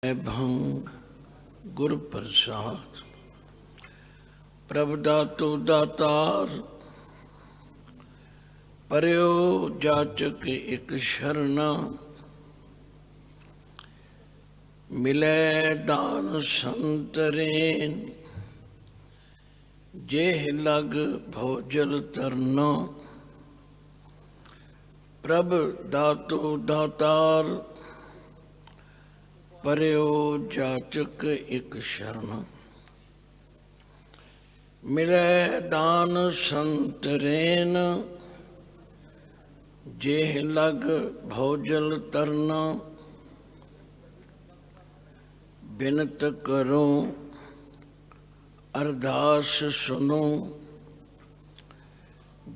भंग गुर प्रसाद। प्रभ दातो दातार, परयो जाचक एक शरणा। मिलै दान संतरेन, जेह लग भोजल तरना। प्रभ दातो दातार, परयो जाचक एक शरण। मिलै दान संतरेन, जेह लग भोजल तरना। बिनत करो अरदास सुनो,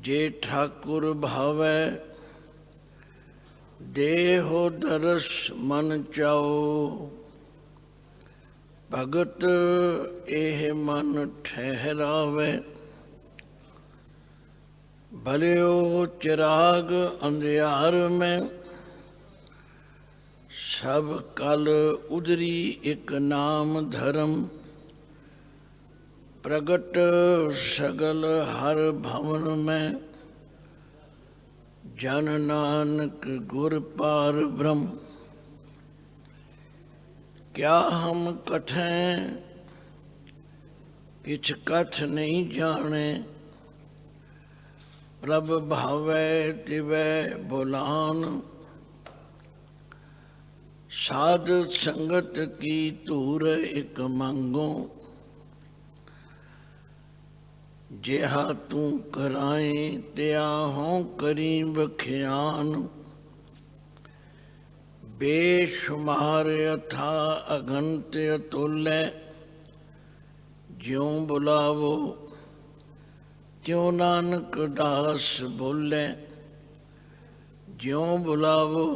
जे ठाकुर भावै। देहो दरस मन चाओ, भगत एह मन ठहरावे। भलियो चिराग अंधियार में, सब कल उदरी एक नाम धर्म। प्रगट सगल हर भवन में, जन नानक गुर पार ब्रह्म। क्या हम कथें किछ कथ नहीं जाने। प्रभ भावै तिवै बुलान, साध संगत की धूर एक मांगो। जेहा तू कराए त्या हों करी बख्यान। बेशुमार अथा अगंत अतुल्य, ज्यों बुलावो त्यों नानक दास बोले। ज्यों बुलावो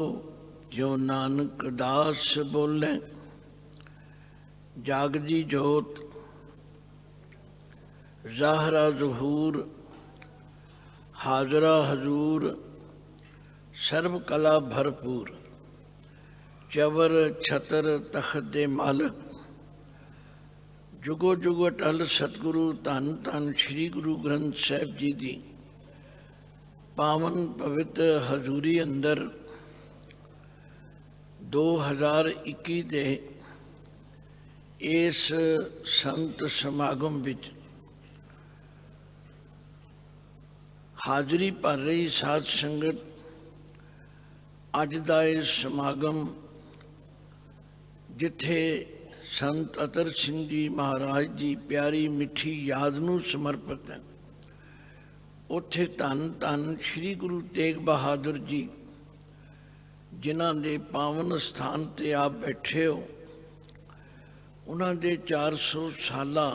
त्यों नानक दास बोले। जागदी जोत ज़ाहरा ज़हूर, हाजरा हजूर, सर्व कला भरपूर। चवर छतर तख्त दे मालक, जुगो जुग अटल सतगुरु धन धन श्री गुरु ग्रंथ साहिब जी दी पावन पवित्र हजूरी अंदर 2021 दे इस संत समागम विच हाजरी भर रही साध संगत। अज दा इह समागम जिथे संत अतर सिंह जी महाराज जी प्यारी मिठी याद नूं समर्पित है, उत्थे धन धन श्री गुरु तेग बहादुर जी जिन्हां दे पावन स्थान ते आप बैठे हो, उन्हां दे 400 साला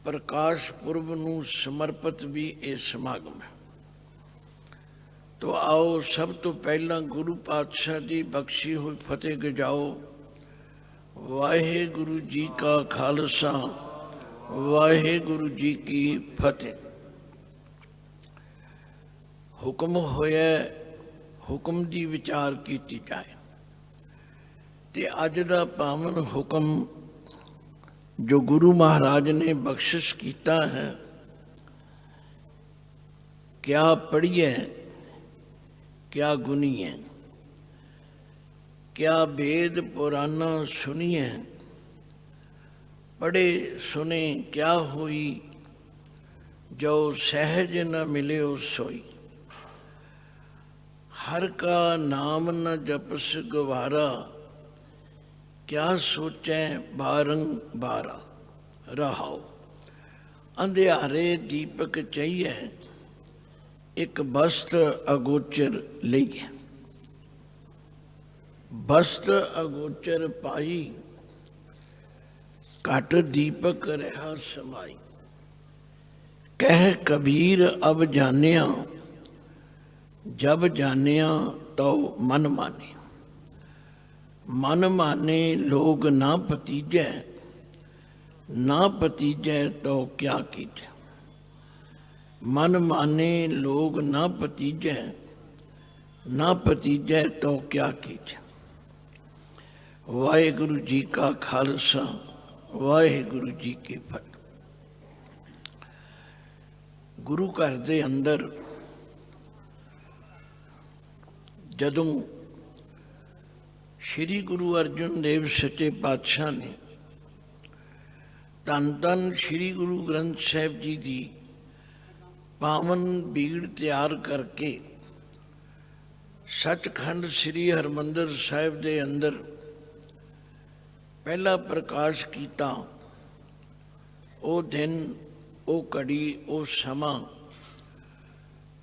प्रकाश पुरब नूं समर्पित भी ये समागम है। तो आओ सब तो पहला गुरु पातशाह की बख्शी हुई फतेह गजाओ। वाहे गुरु जी का खालसा, वाहे गुरु जी की फतेह। हुक्म होया, हुक्म की विचार की जाए। ते अज दा पावन हुक्म जो गुरु महाराज ने बख्शिश किया है, क्या पढ़िए क्या गुनीए, क्या वेद पुराना सुनिए। पढ़े सुने क्या हुई, जो सहज न मिले सोई। हर का नाम न जपस गवारा, क्या सोचें बारंबारा। रहाओ अंधियारे दीपक चाहिए, एक वस्त्र अगोचर लईए। वस्त्र अगोचर पाई, घट दीपक रहा समाई। कह कबीर अब जानिया, जब जानिया तो मन माने। मन माने लोग ना भतीजै, ना भतीजै तो क्या कीजै। मन माने लोग ना भतीजै, ना भतीजै तो क्या कीजै। वाहेगुरु जी का खालसा वाहेगुरु जी की फतेह। गुरु घर दे अंदर जदों श्री गुरु अर्जन देव सच्चे पातशाह ने धन धन श्री गुरु ग्रंथ साहिब जी की पावन भीड़ तैयार करके सचखंड श्री हरमंदिर साहिब दे अंदर पहला प्रकाश किया। वो दिन, वो घड़ी, वो समा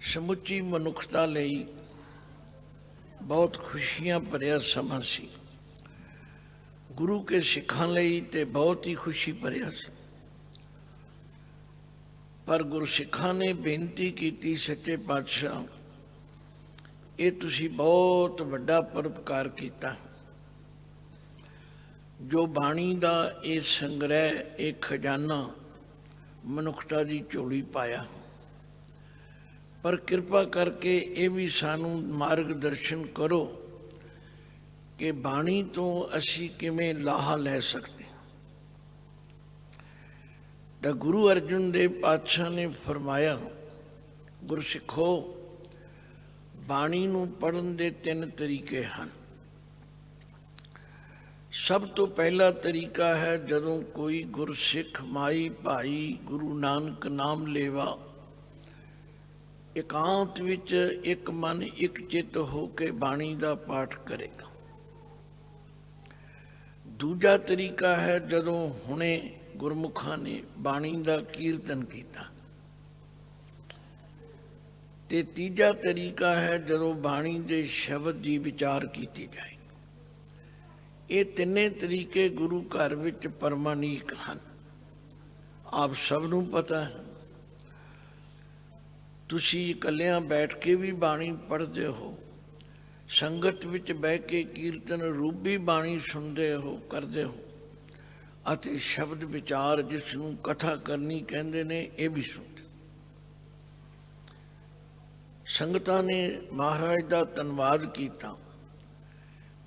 समुची मनुखता लई बहुत खुशियां भरिया समा सी। गुरु के सिखां लई ते बहुत ही खुशी भरिया सी। पर गुरसिखां ने बेनती की, सच्चे पातशाह ये तुसी बहुत वड्डा परोपकार किया। जो बाणी का ये संग्रह, ये खजाना मनुखता की झोली पाया, पर कृपा करके ये भी सानू मार्गदर्शन करो कि बाणी तो असी किवें लाहा लै सकते। तो गुरु अर्जन देव पातशाह ने फरमाया, गुरसिखो बाणी नूं पढ़न दे 3 तरीके हैं। सब तो पहला तरीका है जदों कोई गुरसिख माई भाई गुरु नानक नाम लेवा एकांत विच एक मन एक चित होके बाणी का पाठ करेगा। दूजा तरीका है जदों हुणे गुरमुखा ने बाणी का कीर्तन किया। ते तीजा तरीका है जदों बाणी के शब्द की विचार की जाए। ये तिने तरीके गुरु घर विच परमानीक हैं, आप सबनों पता है। तुसी इकल्लियां बैठ के भी बाणी पढ़ते हो, संगत विच बह के कीर्तन रूप भी बाणी सुनते हो, करते हो, अते शब्द विचार जिसनों कथा करनी कहते ने ये भी सुनते। संगतां ने महाराज का धन्नवाद किया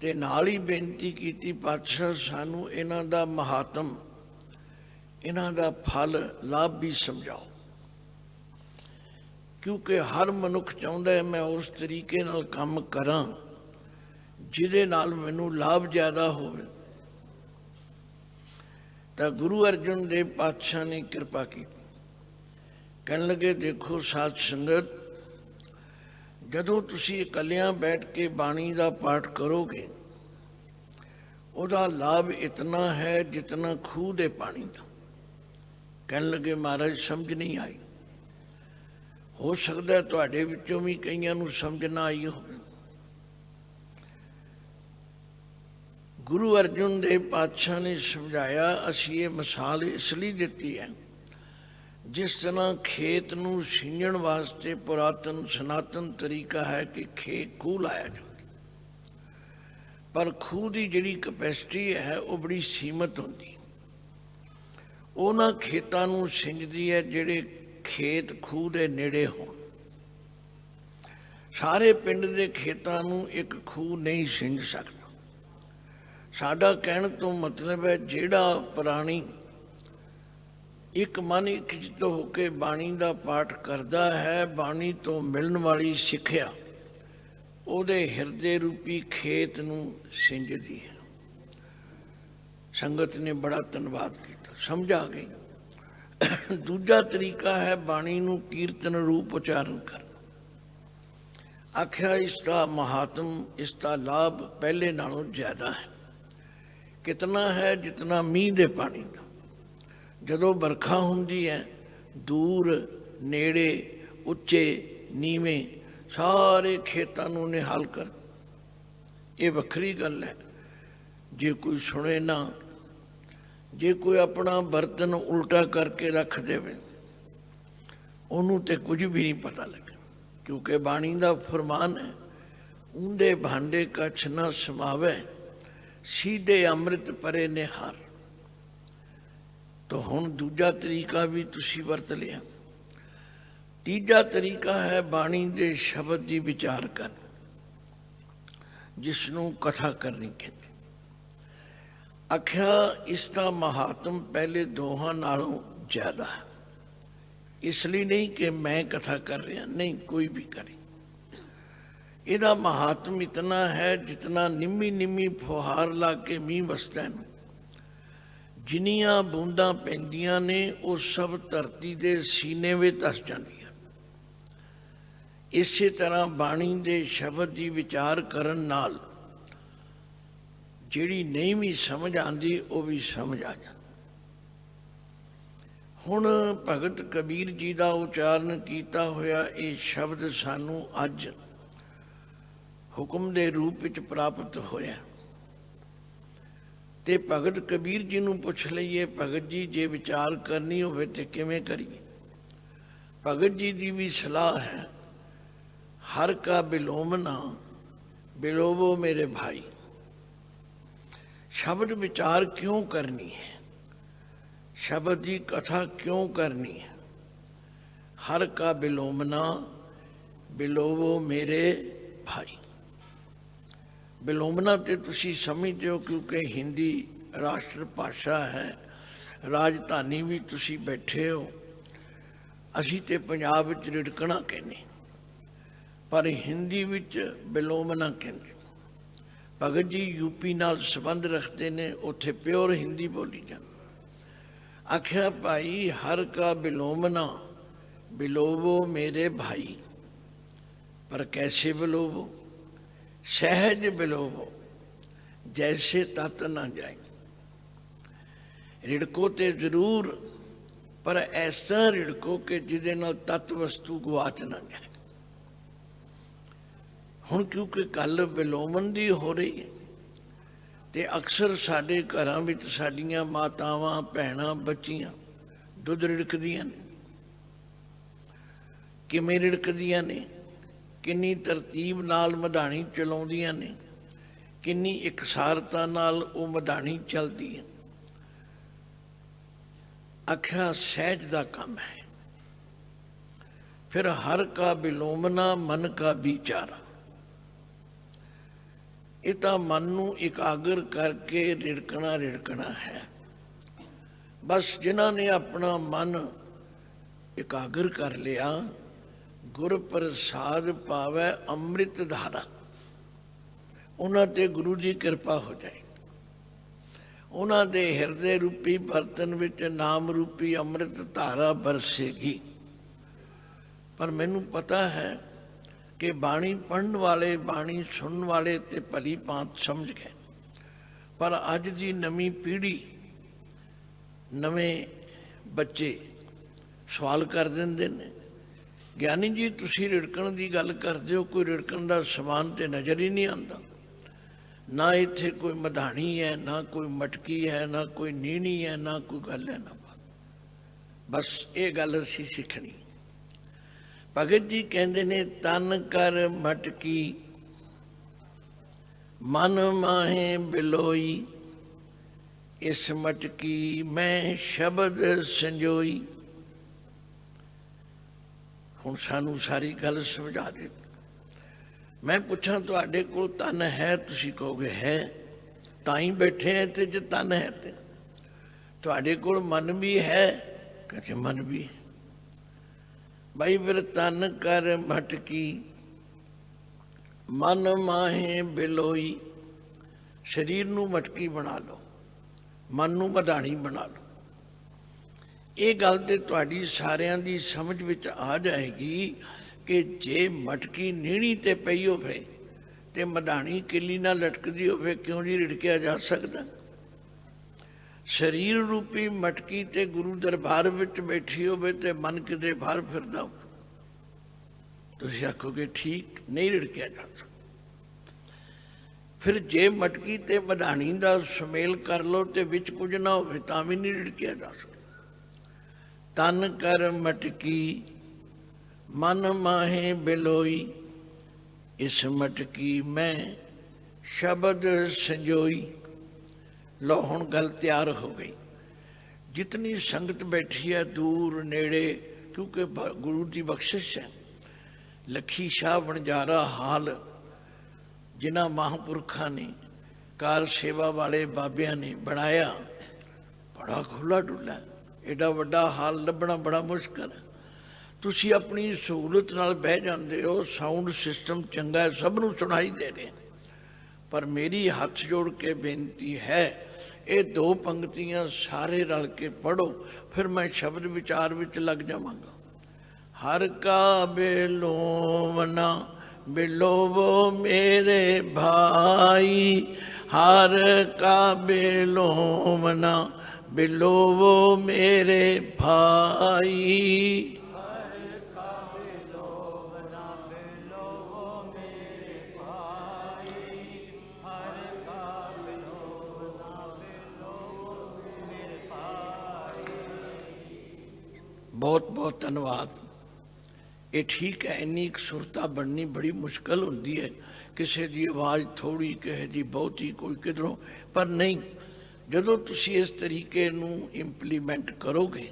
ते नाल ही बेनती की, पातशाह सानू इन्हां दा महात्म, इन्हां दा फल लाभ भी समझाओ। क्योंकि हर मनुख चाहुंदा है मैं उस तरीके नाल काम करां जिहदे नाल मैनू लाभ ज्यादा होवे। तां गुरु अर्जन देव पातशाह ने कृपा की, कहन लगे देखो साध संगत, जदों तुसी इकल्लियां बैठ के बाणी का पाठ करोगे उहदा लाभ इतना है जितना खूह दे पानी का। कहन लगे महाराज समझ नहीं आई। हो सकता है तुहाडे विचों भी कईयां नूं समझ ना आई होवे। गुरु अर्जन देव पातशाह ने समझाया, असीं ये मिसाल इसलिए दिती है जिस तरह खेत नूं सींचण वास्ते पुरातन सनातन तरीका है कि खूह लाया जाता, पर खूह की जिहड़ी कैपेसिटी है वो बड़ी सीमित होंदी। उन्हां खेतां नूं सिंचदी है जिहड़े खेत खूह दे नेड़े होण। सारे पिंड दे खेतां नूं एक खूह नहीं सिंच सकदा। साडा कहण तो मतलब है जिहड़ा प्राणी एक मन एक चित होकर बाणी का पाठ करता है, बाणी तो मिलने वाली सिक्ख्या उहदे हिरदे रूपी खेत नूं सिंजदी है। संगत ने बड़ा धन्नवाद किया, समझ आ गई। दूजा तरीका है बाणी नूं कीर्तन रूप उच्चारण करना। आख्या इसका महात्म, इसका लाभ पहले नालों ज्यादा है। कितना है? जितना मीह दे पानी का। जदों बरखा हुंदी है, दूर नेड़े उच्चे नीवें सारे खेतां नूं निहाल कर। ये वखरी गल है। जे कोई सुने ना, जे कोई अपना बर्तन उल्टा करके रख देवे, उन्होंने तो कुछ भी नहीं पता लगे। क्योंकि बाणी का फरमान है, ऊंधे भांडे कछ न समावे, सीधे अमृत परे निहार। तो हुण दूजा तरीका भी तुसी वरत लिया। तीजा तरीका है बाणी के शब्द की विचार कर, जिसनों कथा करनी कहते। आख्या इसका महात्म पहले दोहां नालों ज्यादा है। इसलिए नहीं कि मैं कथा कर रहा, नहीं, कोई भी करे। ਇਹਦਾ महात्म इतना है जितना निम्मी निम्मी फुहार ला के मीह वसदा है, जिन्नियां बूंदां पैंदियां ने वो सब धरती दे सीने ਵਿੱਚ ਧਸ ਜਾਂਦੀਆਂ। इसे तरह बाणी ਦੇ शब्द ਦੀ विचार ਕਰਨ ਨਾਲ ਜਿਹੜੀ नहीं भी समझ आती वो भी समझ आ जाती। ਹੁਣ भगत कबीर जी का उच्चारण किया होया ये शब्द सानू अज हुक्म के रूप में प्राप्त होया। ते भगत कबीर जी नूं पुछ लईए, भगत जी जे विचार करनी होवे ते किवें करिए? भगत जी की भी सलाह है, हर का बिलोमना बिलोवो मेरे भाई। शब्द विचार क्यों करनी है, शब्द की कथा क्यों करनी है? हर का बिलोमना बिलोवो मेरे भाई। बिलोमना तो तुसी समझते हो क्योंकि हिंदी राष्ट्र भाषा है, राजधानी भी तुसी बैठे हो। असी तो पंजाब विच रिड़कना कहने, पर हिंदी विच बिलोमना कहते। भगत जी यूपी नाल संबंध रखते ने, उत्थे प्योर हिंदी बोली जाती। आख्या भाई हर का बिलोमना बिलोवो मेरे भाई, पर कैसे बिलोवो? सहज बिलोवो जैसे तत ना जाए। रिड़को ते जरूर, पर ऐसा रिड़को कि जिदे नाल तत्त वस्तु गुआच ना जाए। हुण क्योंकि गल बिलोमन दी हो रही है, ते अक्सर साडे घरां विच साडीआं मातावां भैणां बच्चियां दुध रिड़कदियां ने। किवें रिड़कदियां ने, किन्नी तरतीब नाल मधाणी चलाउंदियां ने, किन्नी इकसारता नाल वो मधाणी चलदी है। आख्या सहज दा काम है। फिर हर का बिलोमना मन का विचारा। इता मन नूं एकाग्र करके रिड़कना रिड़कना है। बस जिन्हां ने अपना मन एकाग्र कर लिया, गुर प्रसाद पावै अमृत धारा, उन्हां ते गुरु की कृपा हो जाए। उन्हां दे हिरदे रूपी बर्तन विच नाम रूपी अमृत धारा बरसेगी। पर मैनू पता है कि बाणी पढ़न वाले, बाणी सुनने वाले ते भली भांत समझ गए, पर अज की नवी पीढ़ी, नवे बच्चे सवाल कर देंदे ने, ज्ञानी जी तुसी रिड़कण की गल करते हो, कोई रिड़कण का समान तो नज़र ही नहीं आता। ना इत्थे कोई मधाणी है, ना कोई मटकी है, ना कोई नीणी है, ना कोई गल है, ना बस ये गल असीं सीखनी। भगत जी कहते ने तन कर मटकी मन माहे बिलोई, इस मटकी मैं शब्द संजोई। हुण सानू सारी गल समझा दे। मैं पूछा तुहाडे कोल तन है? तुसी कहोगे है, तां ही बैठे हैं ते जे तन है ते। तुहाडे कोल मन भी है? कहते मन भी है। भाई फिर तन कर मटकी मन माहे बिलोई। शरीर नू मटकी बना लो, मन नू मधाणी बना लो। ये गल तो तुहाडी सारियां दी समझ विच आ जाएगी कि जे मटकी नीणी ते पई होवे ते मधाणी किली ना लटकदी होवे, क्यों जी रिड़किया जा सकदा? शरीर रूपी मटकी ते गुरु दरबार विच बैठी होवे ते मन किते बाहर फिरदा हो, तुसीं आखोगे ठीक नहीं रिड़किया जा सकदा। फिर जे मटकी ते मधाणी दा सुमेल कर लो ते विच कुछ ना होवे तां भी नहीं रिड़किया जा सकदा। तन कर मटकी मन माहे बिलोई, इस मटकी में शब्द संजोई। लो हुण गल तैयार हो गई। जितनी संगत बैठी है दूर नेड़े, क्योंकि गुरु की बख्शिश है। लखी शाह बनजारा हाल जिन्हां महापुरखा ने ਕਾਰ ਸੇਵਾ ਵਾਲੇ ਬਾਬਿਆਂ ਨੇ ਬਣਾਇਆ, ਬੜਾ ਖੁੱਲ੍ਹਾ ਡੁੱਲਾ, ਐਡਾ ਵੱਡਾ ਹਾਲ ਲੱਭਣਾ ਬੜਾ ਮੁਸ਼ਕਲ ਹੈ। ਤੁਸੀਂ ਆਪਣੀ ਸਹੂਲਤ ਨਾਲ ਬਹਿ ਜਾਂਦੇ ਹੋ, ਸਾਊਂਡ ਸਿਸਟਮ ਚੰਗਾ ਹੈ, ਸਭ ਨੂੰ ਸੁਣਾਈ ਦੇ ਰਿਹਾ, ਪਰ ਮੇਰੀ ਹੱਥ ਜੋੜ ਕੇ ਬੇਨਤੀ ਹੈ, ਇਹ 2 ਪੰਕਤੀਆਂ ਸਾਰੇ ਰਲ ਕੇ ਪੜ੍ਹੋ, ਫਿਰ ਮੈਂ ਸ਼ਬਦ ਵਿਚਾਰ ਵਿੱਚ ਲੱਗ ਜਾਵਾਂਗਾ। ਹਰ ਕਾ ਬੇਲੋਵਨਾ ਬਿਲੋਵੋ ਮੇਰੇ ਭਾਈ, ਹਰ ਕਾ ਬੇਲੋਵਨਾ ਬਿਲੋਵੋ ਮੇਰੇ ਭਾਈ। ਬਹੁਤ ਬਹੁਤ ਧੰਨਵਾਦ। ਇਹ ਠੀਕ ਹੈ, ਇੰਨੀ ਇੱਕ ਸੁਰਤਾ ਬਣਨੀ ਬੜੀ ਮੁਸ਼ਕਲ ਹੁੰਦੀ ਹੈ, ਕਿਸੇ ਦੀ ਆਵਾਜ਼ ਥੋੜ੍ਹੀ, ਕਿਸੇ ਦੀ ਬਹੁਤੀ, ਕੋਈ ਕਿਧਰੋਂ, ਪਰ ਨਹੀਂ, ਜਦੋਂ ਤੁਸੀਂ ਇਸ ਤਰੀਕੇ ਨੂੰ ਇੰਪਲੀਮੈਂਟ ਕਰੋਗੇ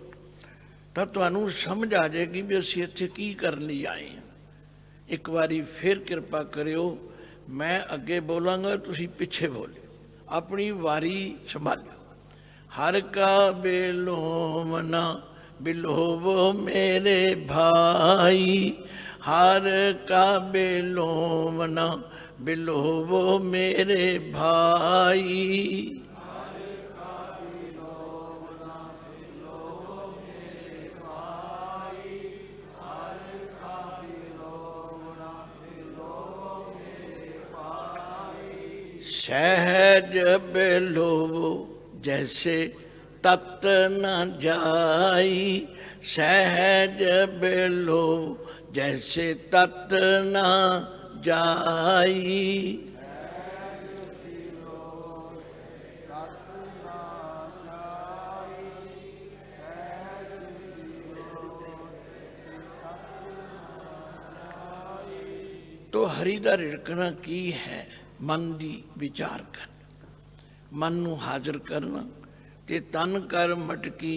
ਤਾਂ ਤੁਹਾਨੂੰ ਸਮਝ ਆ ਜਾਏਗੀ ਵੀ ਅਸੀਂ ਇੱਥੇ ਕੀ ਕਰਨ ਲਈ ਆਏ ਹਾਂ। ਇੱਕ ਵਾਰੀ ਫਿਰ ਕਿਰਪਾ ਕਰਿਓ, ਮੈਂ ਅੱਗੇ ਬੋਲਾਂਗਾ, ਤੁਸੀਂ ਪਿੱਛੇ ਬੋਲਿਓ, ਆਪਣੀ ਵਾਰੀ ਸੰਭਾਲਿਓ। ਹਰ ਕਾ ਬੇਲੋਵਨਾ ਬਿਲੋਵੋ ਮੇਰੇ ਭਾਈ, ਹਰ ਕਾ ਬੇਲੋਵਨਾ ਬਿਲੋਵੋ ਮੇਰੇ ਭਾਈ। सहज बेलोवो जैसे तत न जाई, सहज बेलो जैसे तत न जाई। तो हरि दा रिड़कना की है? मन दी विचार कर, मन नू हाजिर करना ते तन कर मटकी,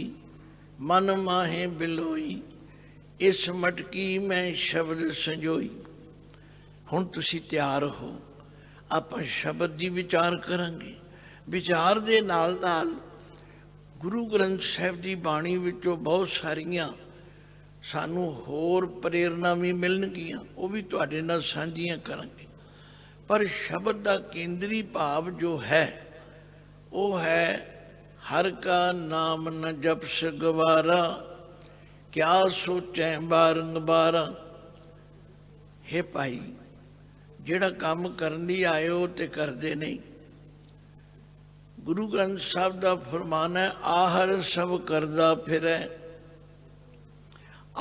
मन माहे बिलोई, इस मटकी में शब्द संजोई। हुण तुसी तैयार हो, आपां शब्द दी विचार करांगे। विचार दे नाल नाल गुरु ग्रंथ साहिब दी बाणी विचों बहुत सारियां सानू होर प्रेरणा भी मिलणगियां, वो भी तुहाडे नाल साझीआं करांगे। पर शब्द का केंद्री भाव जो है वो है हर का नाम न जपस गवारा, क्या सोचै बारंबारा। हे भाई, जिहड़ा काम करन लई आए हो ते करदे नहीं। गुरु ग्रंथ साहब का फरमान है, आहर सब करदा फिरै,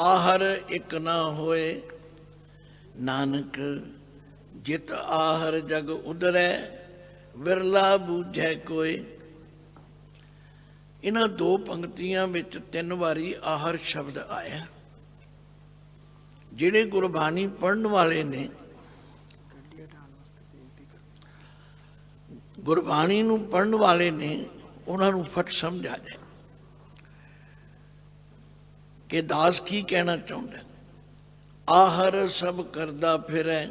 आहर एक ना होए, नानक जित आहर जग उदरै, विरला बूझै कोय। इन्हां 2 पंक्तियां विच 3 वारी आहर शब्द आया। जिहड़े गुरबाणी पढ़न वाले ने, गुरबाणी नूं पढ़न वाले ने, उन्हां नूं फट समझ आ जाए कि दास की कहना चाहुंदा। आहर सब करदा फिरै,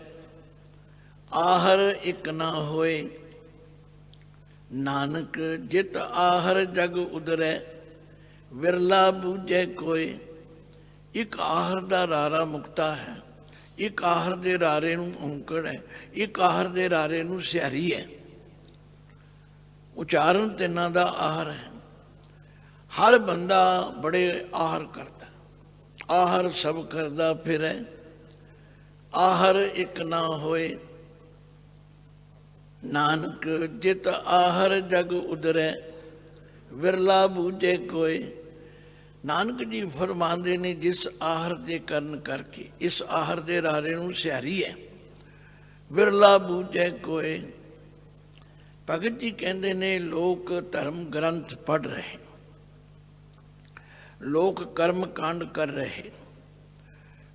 आहर एक ना होए, नानक जित आहर जग उदरै, विरला बूझे कोय। एक आहर दा रारा मुक्ता है, एक आहर दे रारे नूं औंकड़ है, एक आहर दे रारे नूं सियारी है। उचारण तिन्हां दा आहर है। हर बंदा बड़े आहर करता, आहर सब करदा फिरै, आहर एक ना होए, नानक जित आहर जग उदरै, विरला बूझे कोय। नानक जी फरमांदे ने, जिस आहर दे करन करके इस आहर दे रारे नूं सियारी है, विरला बूझे कोय। भगत जी कहते ने, लोक धर्म ग्रंथ पढ़ रहे, लोग कर्म कांड कर रहे।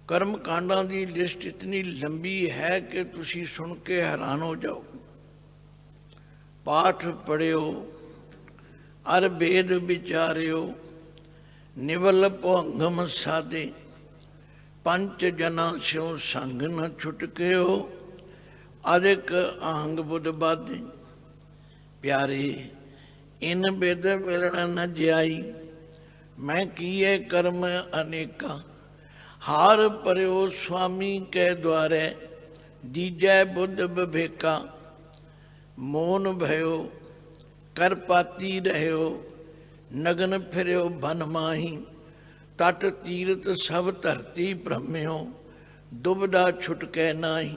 कर्म कांडां की लिस्ट इतनी लंबी है कि तुसी सुन के हैरान हो जाओ। पाठ पढ़ियो, अर वेद विचारियो, निवल भोंगम साधे, पंच जना स्यों संग न छुटकियो, अधिक आहंग बुध बाधे। प्यारे इन बिद मिलन न जाई, मैं किए कर्म अनेका, हार परयो स्वामी के द्वारे, दीजै बुद्ध विवेका, मोन भयो कर पाती रहो, नगन फिरो बन माही, तट तीरथ सब धरती भ्रम्यो, दुबदा छुटकै नाही,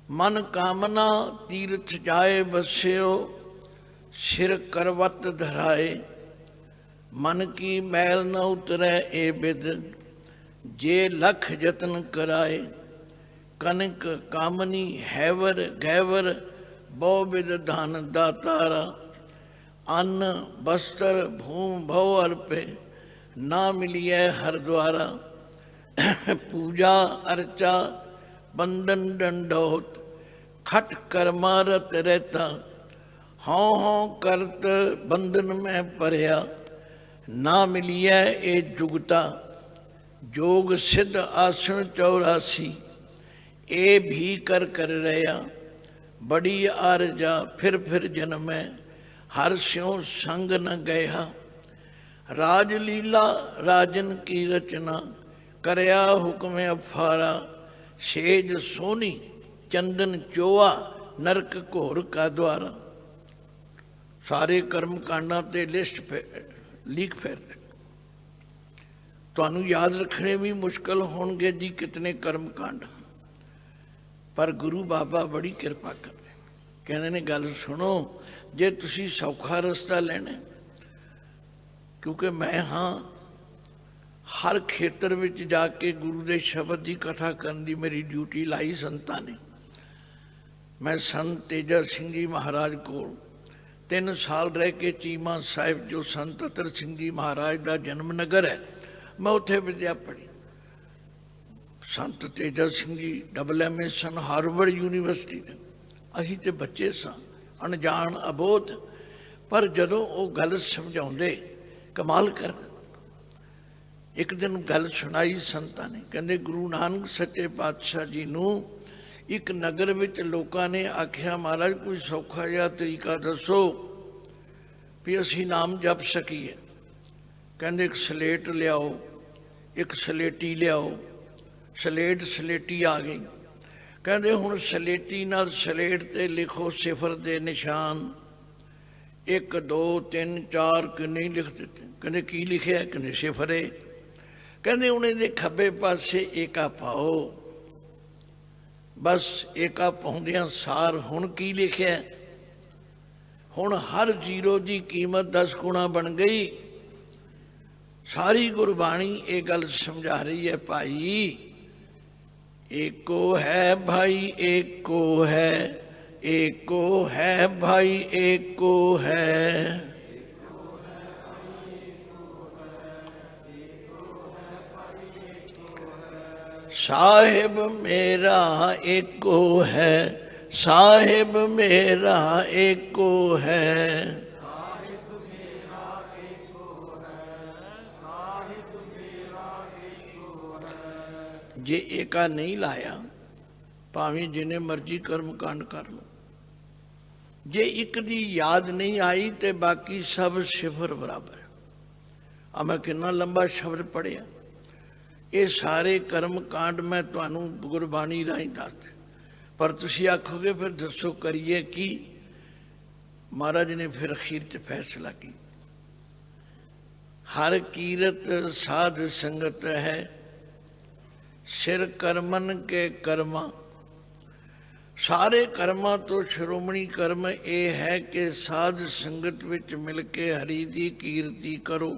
मन कामना तीर्थ जाए बस्यो, सिर करवत धराए, मन की मैल न उतरै ए बिद, जे लख जतन कराए, कनक कामनी हैवर गैवर, बहु विध धन दातारा, अन्न वस्त्र भूम भव अर्पे, ना मिलिए हर द्वारा, पूजा अर्चा बंदन दंडोत, खट कर्मारत रहता, हों करत बंधन में परया, ना मिलिए ए जुगता, जोग सिद्ध आसन 84, ए भी कर रहा, बड़ी आरजा फिर जन्मै, हर स्यों संग न गया, राजलीला राजन की रचना, करया हुक्म अफारा, सेज सोनी चंदन चोआ, नरक घोर का द्वारा। सारे कर्म कांडा ते लिस्ट लीक फेर दे, तुहानू याद रखने भी मुश्किल होणगे जी कितने कर्म कांड, पर गुरु बाबा बड़ी किरपा करते, कहते ने गल सुनो, जे तुसी सौखा रस्ता लेना, क्योंकि मैं हाँ हर खेतर विच जाके गुरु के शब्द की कथा करने की मेरी ड्यूटी लाई संतां ने। मैं संत तेजा सिंह जी महाराज को 3 साल रह के चीमा साहिब, जो संत अतर सिंह जी महाराज का जन्म नगर है, मैं उत्थे विद्या पढ़ी। संत तेजा सिंह जी MA सन हार्वर्ड यूनीवर्सिटी के, असीं ते बच्चे सां, अनजान अबोध, पर जदों वो गल समझाउंदे कमाल कर दिंदे। एक दिन गल सुनाई संतां ने, कहंदे गुरु नानक सच्चे पातशाह जी नूं एक नगर विच लोकां ने आख्या, महाराज कोई सौखा जिहा तरीका दसो भी असीं नाम जप सकीए। कहंदे एक सलेट लियाओ, एक सलेटी लियाओ। सलेट सलेटी आ गई। कहंदे हुण सलेटी नाल सलेट ते लिखो सिफर दे निशान, 1 2 3 4 कि नहीं लिख दिते। कहंदे की लिखिया? कहंदे सिफरे। कहंदे उन्हें दे खब्बे पासे एका पाओ। बस एका पाउंदियां सार हुण की लिखिया? हुण हर जीरो की कीमत 10 गुणा बन गई। सारी गुरबाणी ये गल समझा रही है, भाई एको है भाई एको है, एको है भाई एको है। साहिब मेरा एको है, साहिब मेरा एको है। जे एका नहीं लाया, भावें जिन्हें मर्जी कर्म कांड कर लो, जे एक दी याद नहीं आई तो बाकी सब सिफर बराबर है। अब मैं कितना लंबा शब्द पढ़िया, ये सारे कर्म कांड मैं तुहानू गुरबाणी राही दसते, पर तुसी आखोगे फिर दसो करिए की। महाराज ने फिर अखीर च फैसला की, हर कीरत साध संगत है, सिर करमन के कर्मा। सारे कर्मां तो श्रोमणी कर्म ये है कि साध संगत विच मिल के हरि दी कीर्ति करो,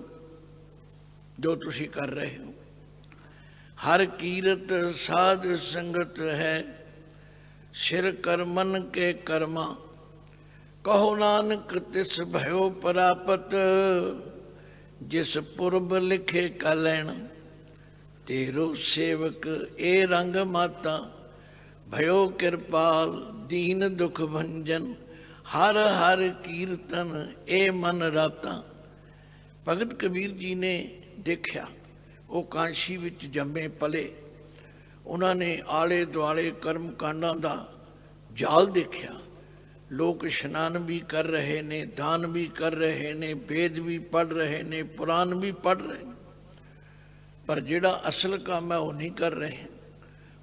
जो तुसी कर रहे हो। हर कीरत साध संगत है, सिर करमन के कर्मा। कहो नानक तिस भयो परापत, जिस पुरब लिखे कलैण। तेरो सेवक ए रंग माता, भयो कृपाल दीन दुख भंजन। हर हर कीर्तन ए मन राता। भगत कबीर जी ने देखा, वो कांशी विच जमे पले, उन्होंने आले दुआले कर्म कांडां दा जाल देखा। लोग इशनान भी कर रहे ने, दान भी कर रहे ने, वेद भी पढ़ रहे ने, पुराण भी पढ़ रहे ने, पर जिहड़ा असल काम है वो नहीं कर रहे।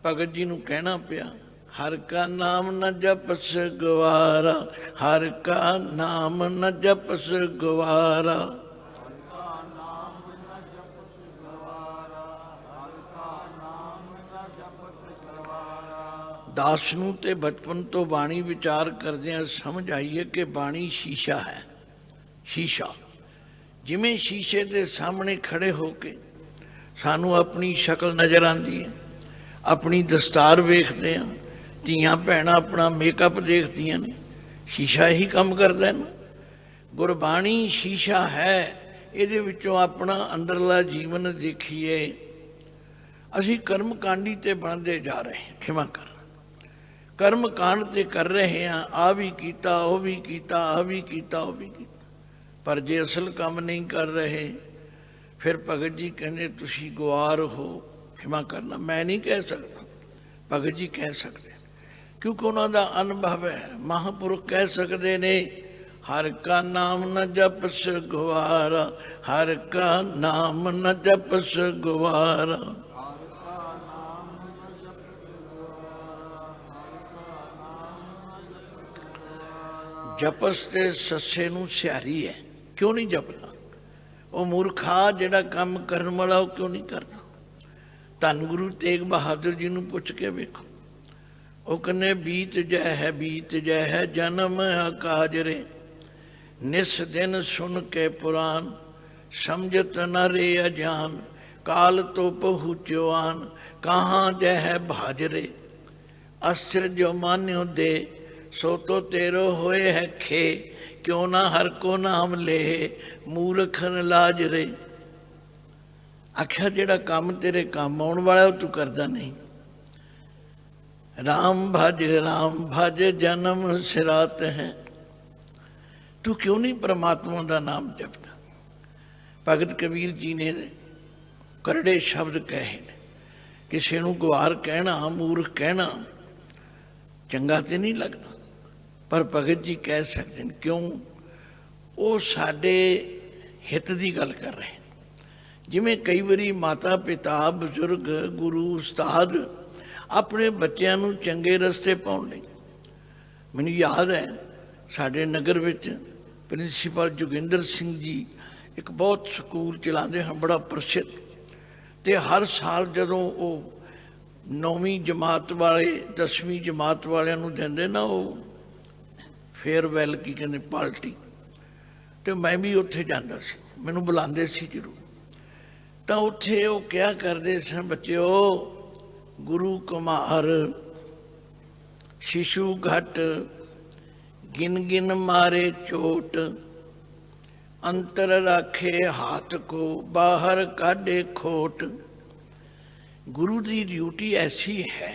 भगत जी नूं कहना पिया, हर का नाम न जपस गवारा, हर का नाम न जपस गवारा। दास नूं ते बचपन तो बाणी विचार करदिआं समझ आई है कि बाणी शीशा है। शीशा जिवें शीशे के सामने खड़े होके सानू अपनी शक्ल नज़र आती है, अपनी दस्तार वेखते हैं, धीआं भैणां अपना मेकअप देखदियां ने, शीशा ही काम करदा है ना। गुरबाणी शीशा है, इहदे विचों अपना अंदरला जीवन देखिए। असीं कर्म कांडी ते बनते जा रहे हैं, खिमा कर कर्म कांड ते कर रहे हैं, आ भी कीता, वो भी कीता, आ भी कीता, वो भी कीता, पर जे असल काम नहीं कर रहे फिर भगत जी कहने तुसी गुआर हो। खिमा करना मैं नहीं कह सकता, भगत जी कह सकते क्योंकि उन्हों का अनुभव है। महापुरुष कह सकते ने, हर का नाम न जपस गवारा, हर का नाम न जपस गवारा। जपस ते सस्से नूं सिहारी है, क्यों नहीं जपदा? वो मूर्खा जिहड़ा काम करन वाला वो क्यों नहीं करता? धन गुरु तेग बहादुर जी नूं पुछ के वेखो, वो कहने बीत जय है जन्म अकाज रे, निस दिन सुन के पुराण, समझत न रे अजान, काल तो पहुँचवान, कहाँ जय है भाजरे, अस्त्र जो मान्यो दे, सो तो तेरो होए है खे, क्यों ना हर को नाम ले, मूर्खन लाज रे। आख्या जेड़ा काम तेरे काम आने वाला तू करदा नहीं। राम भज जन्म सिरात है, तू क्यों नहीं परमात्मा का नाम जपता? भगत कबीर जी ने करड़े शब्द कहे ने, किसी नूं गुआर कहना, मूर्ख कहना चंगा तो नहीं लगता, पर भगत जी कह सकते हैं। क्यों? वो साडे हित की गल कर रहे हैं। जिमें कई बारी माता पिता बजुर्ग गुरु उस्ताद अपने बच्चों नूं चंगे रस्ते पाउण लई, मैनूं याद है साडे नगर विच प्रिंसीपल जोगिंदर सिंह जी एक बहुत स्कूल चलाते हैं, बड़ा प्रसिद्ध, तो हर साल जदों वो 9वीं जमात वाले 10वीं जमात वालियां नूं दिंदे ना वो फेयरवैल की कहते पार्टी, तो मैं भी उत्थे जांदा सी, मैनूं बुलांदे सी जरूर। तो उत्थे वो क्या करते सन, बच्चों गुरु कुमार शिशु घट, गिन गिन मारे चोट, अंतर राखे हाथ को, बाहर काढ़े खोट। गुरु की ड्यूटी ऐसी है,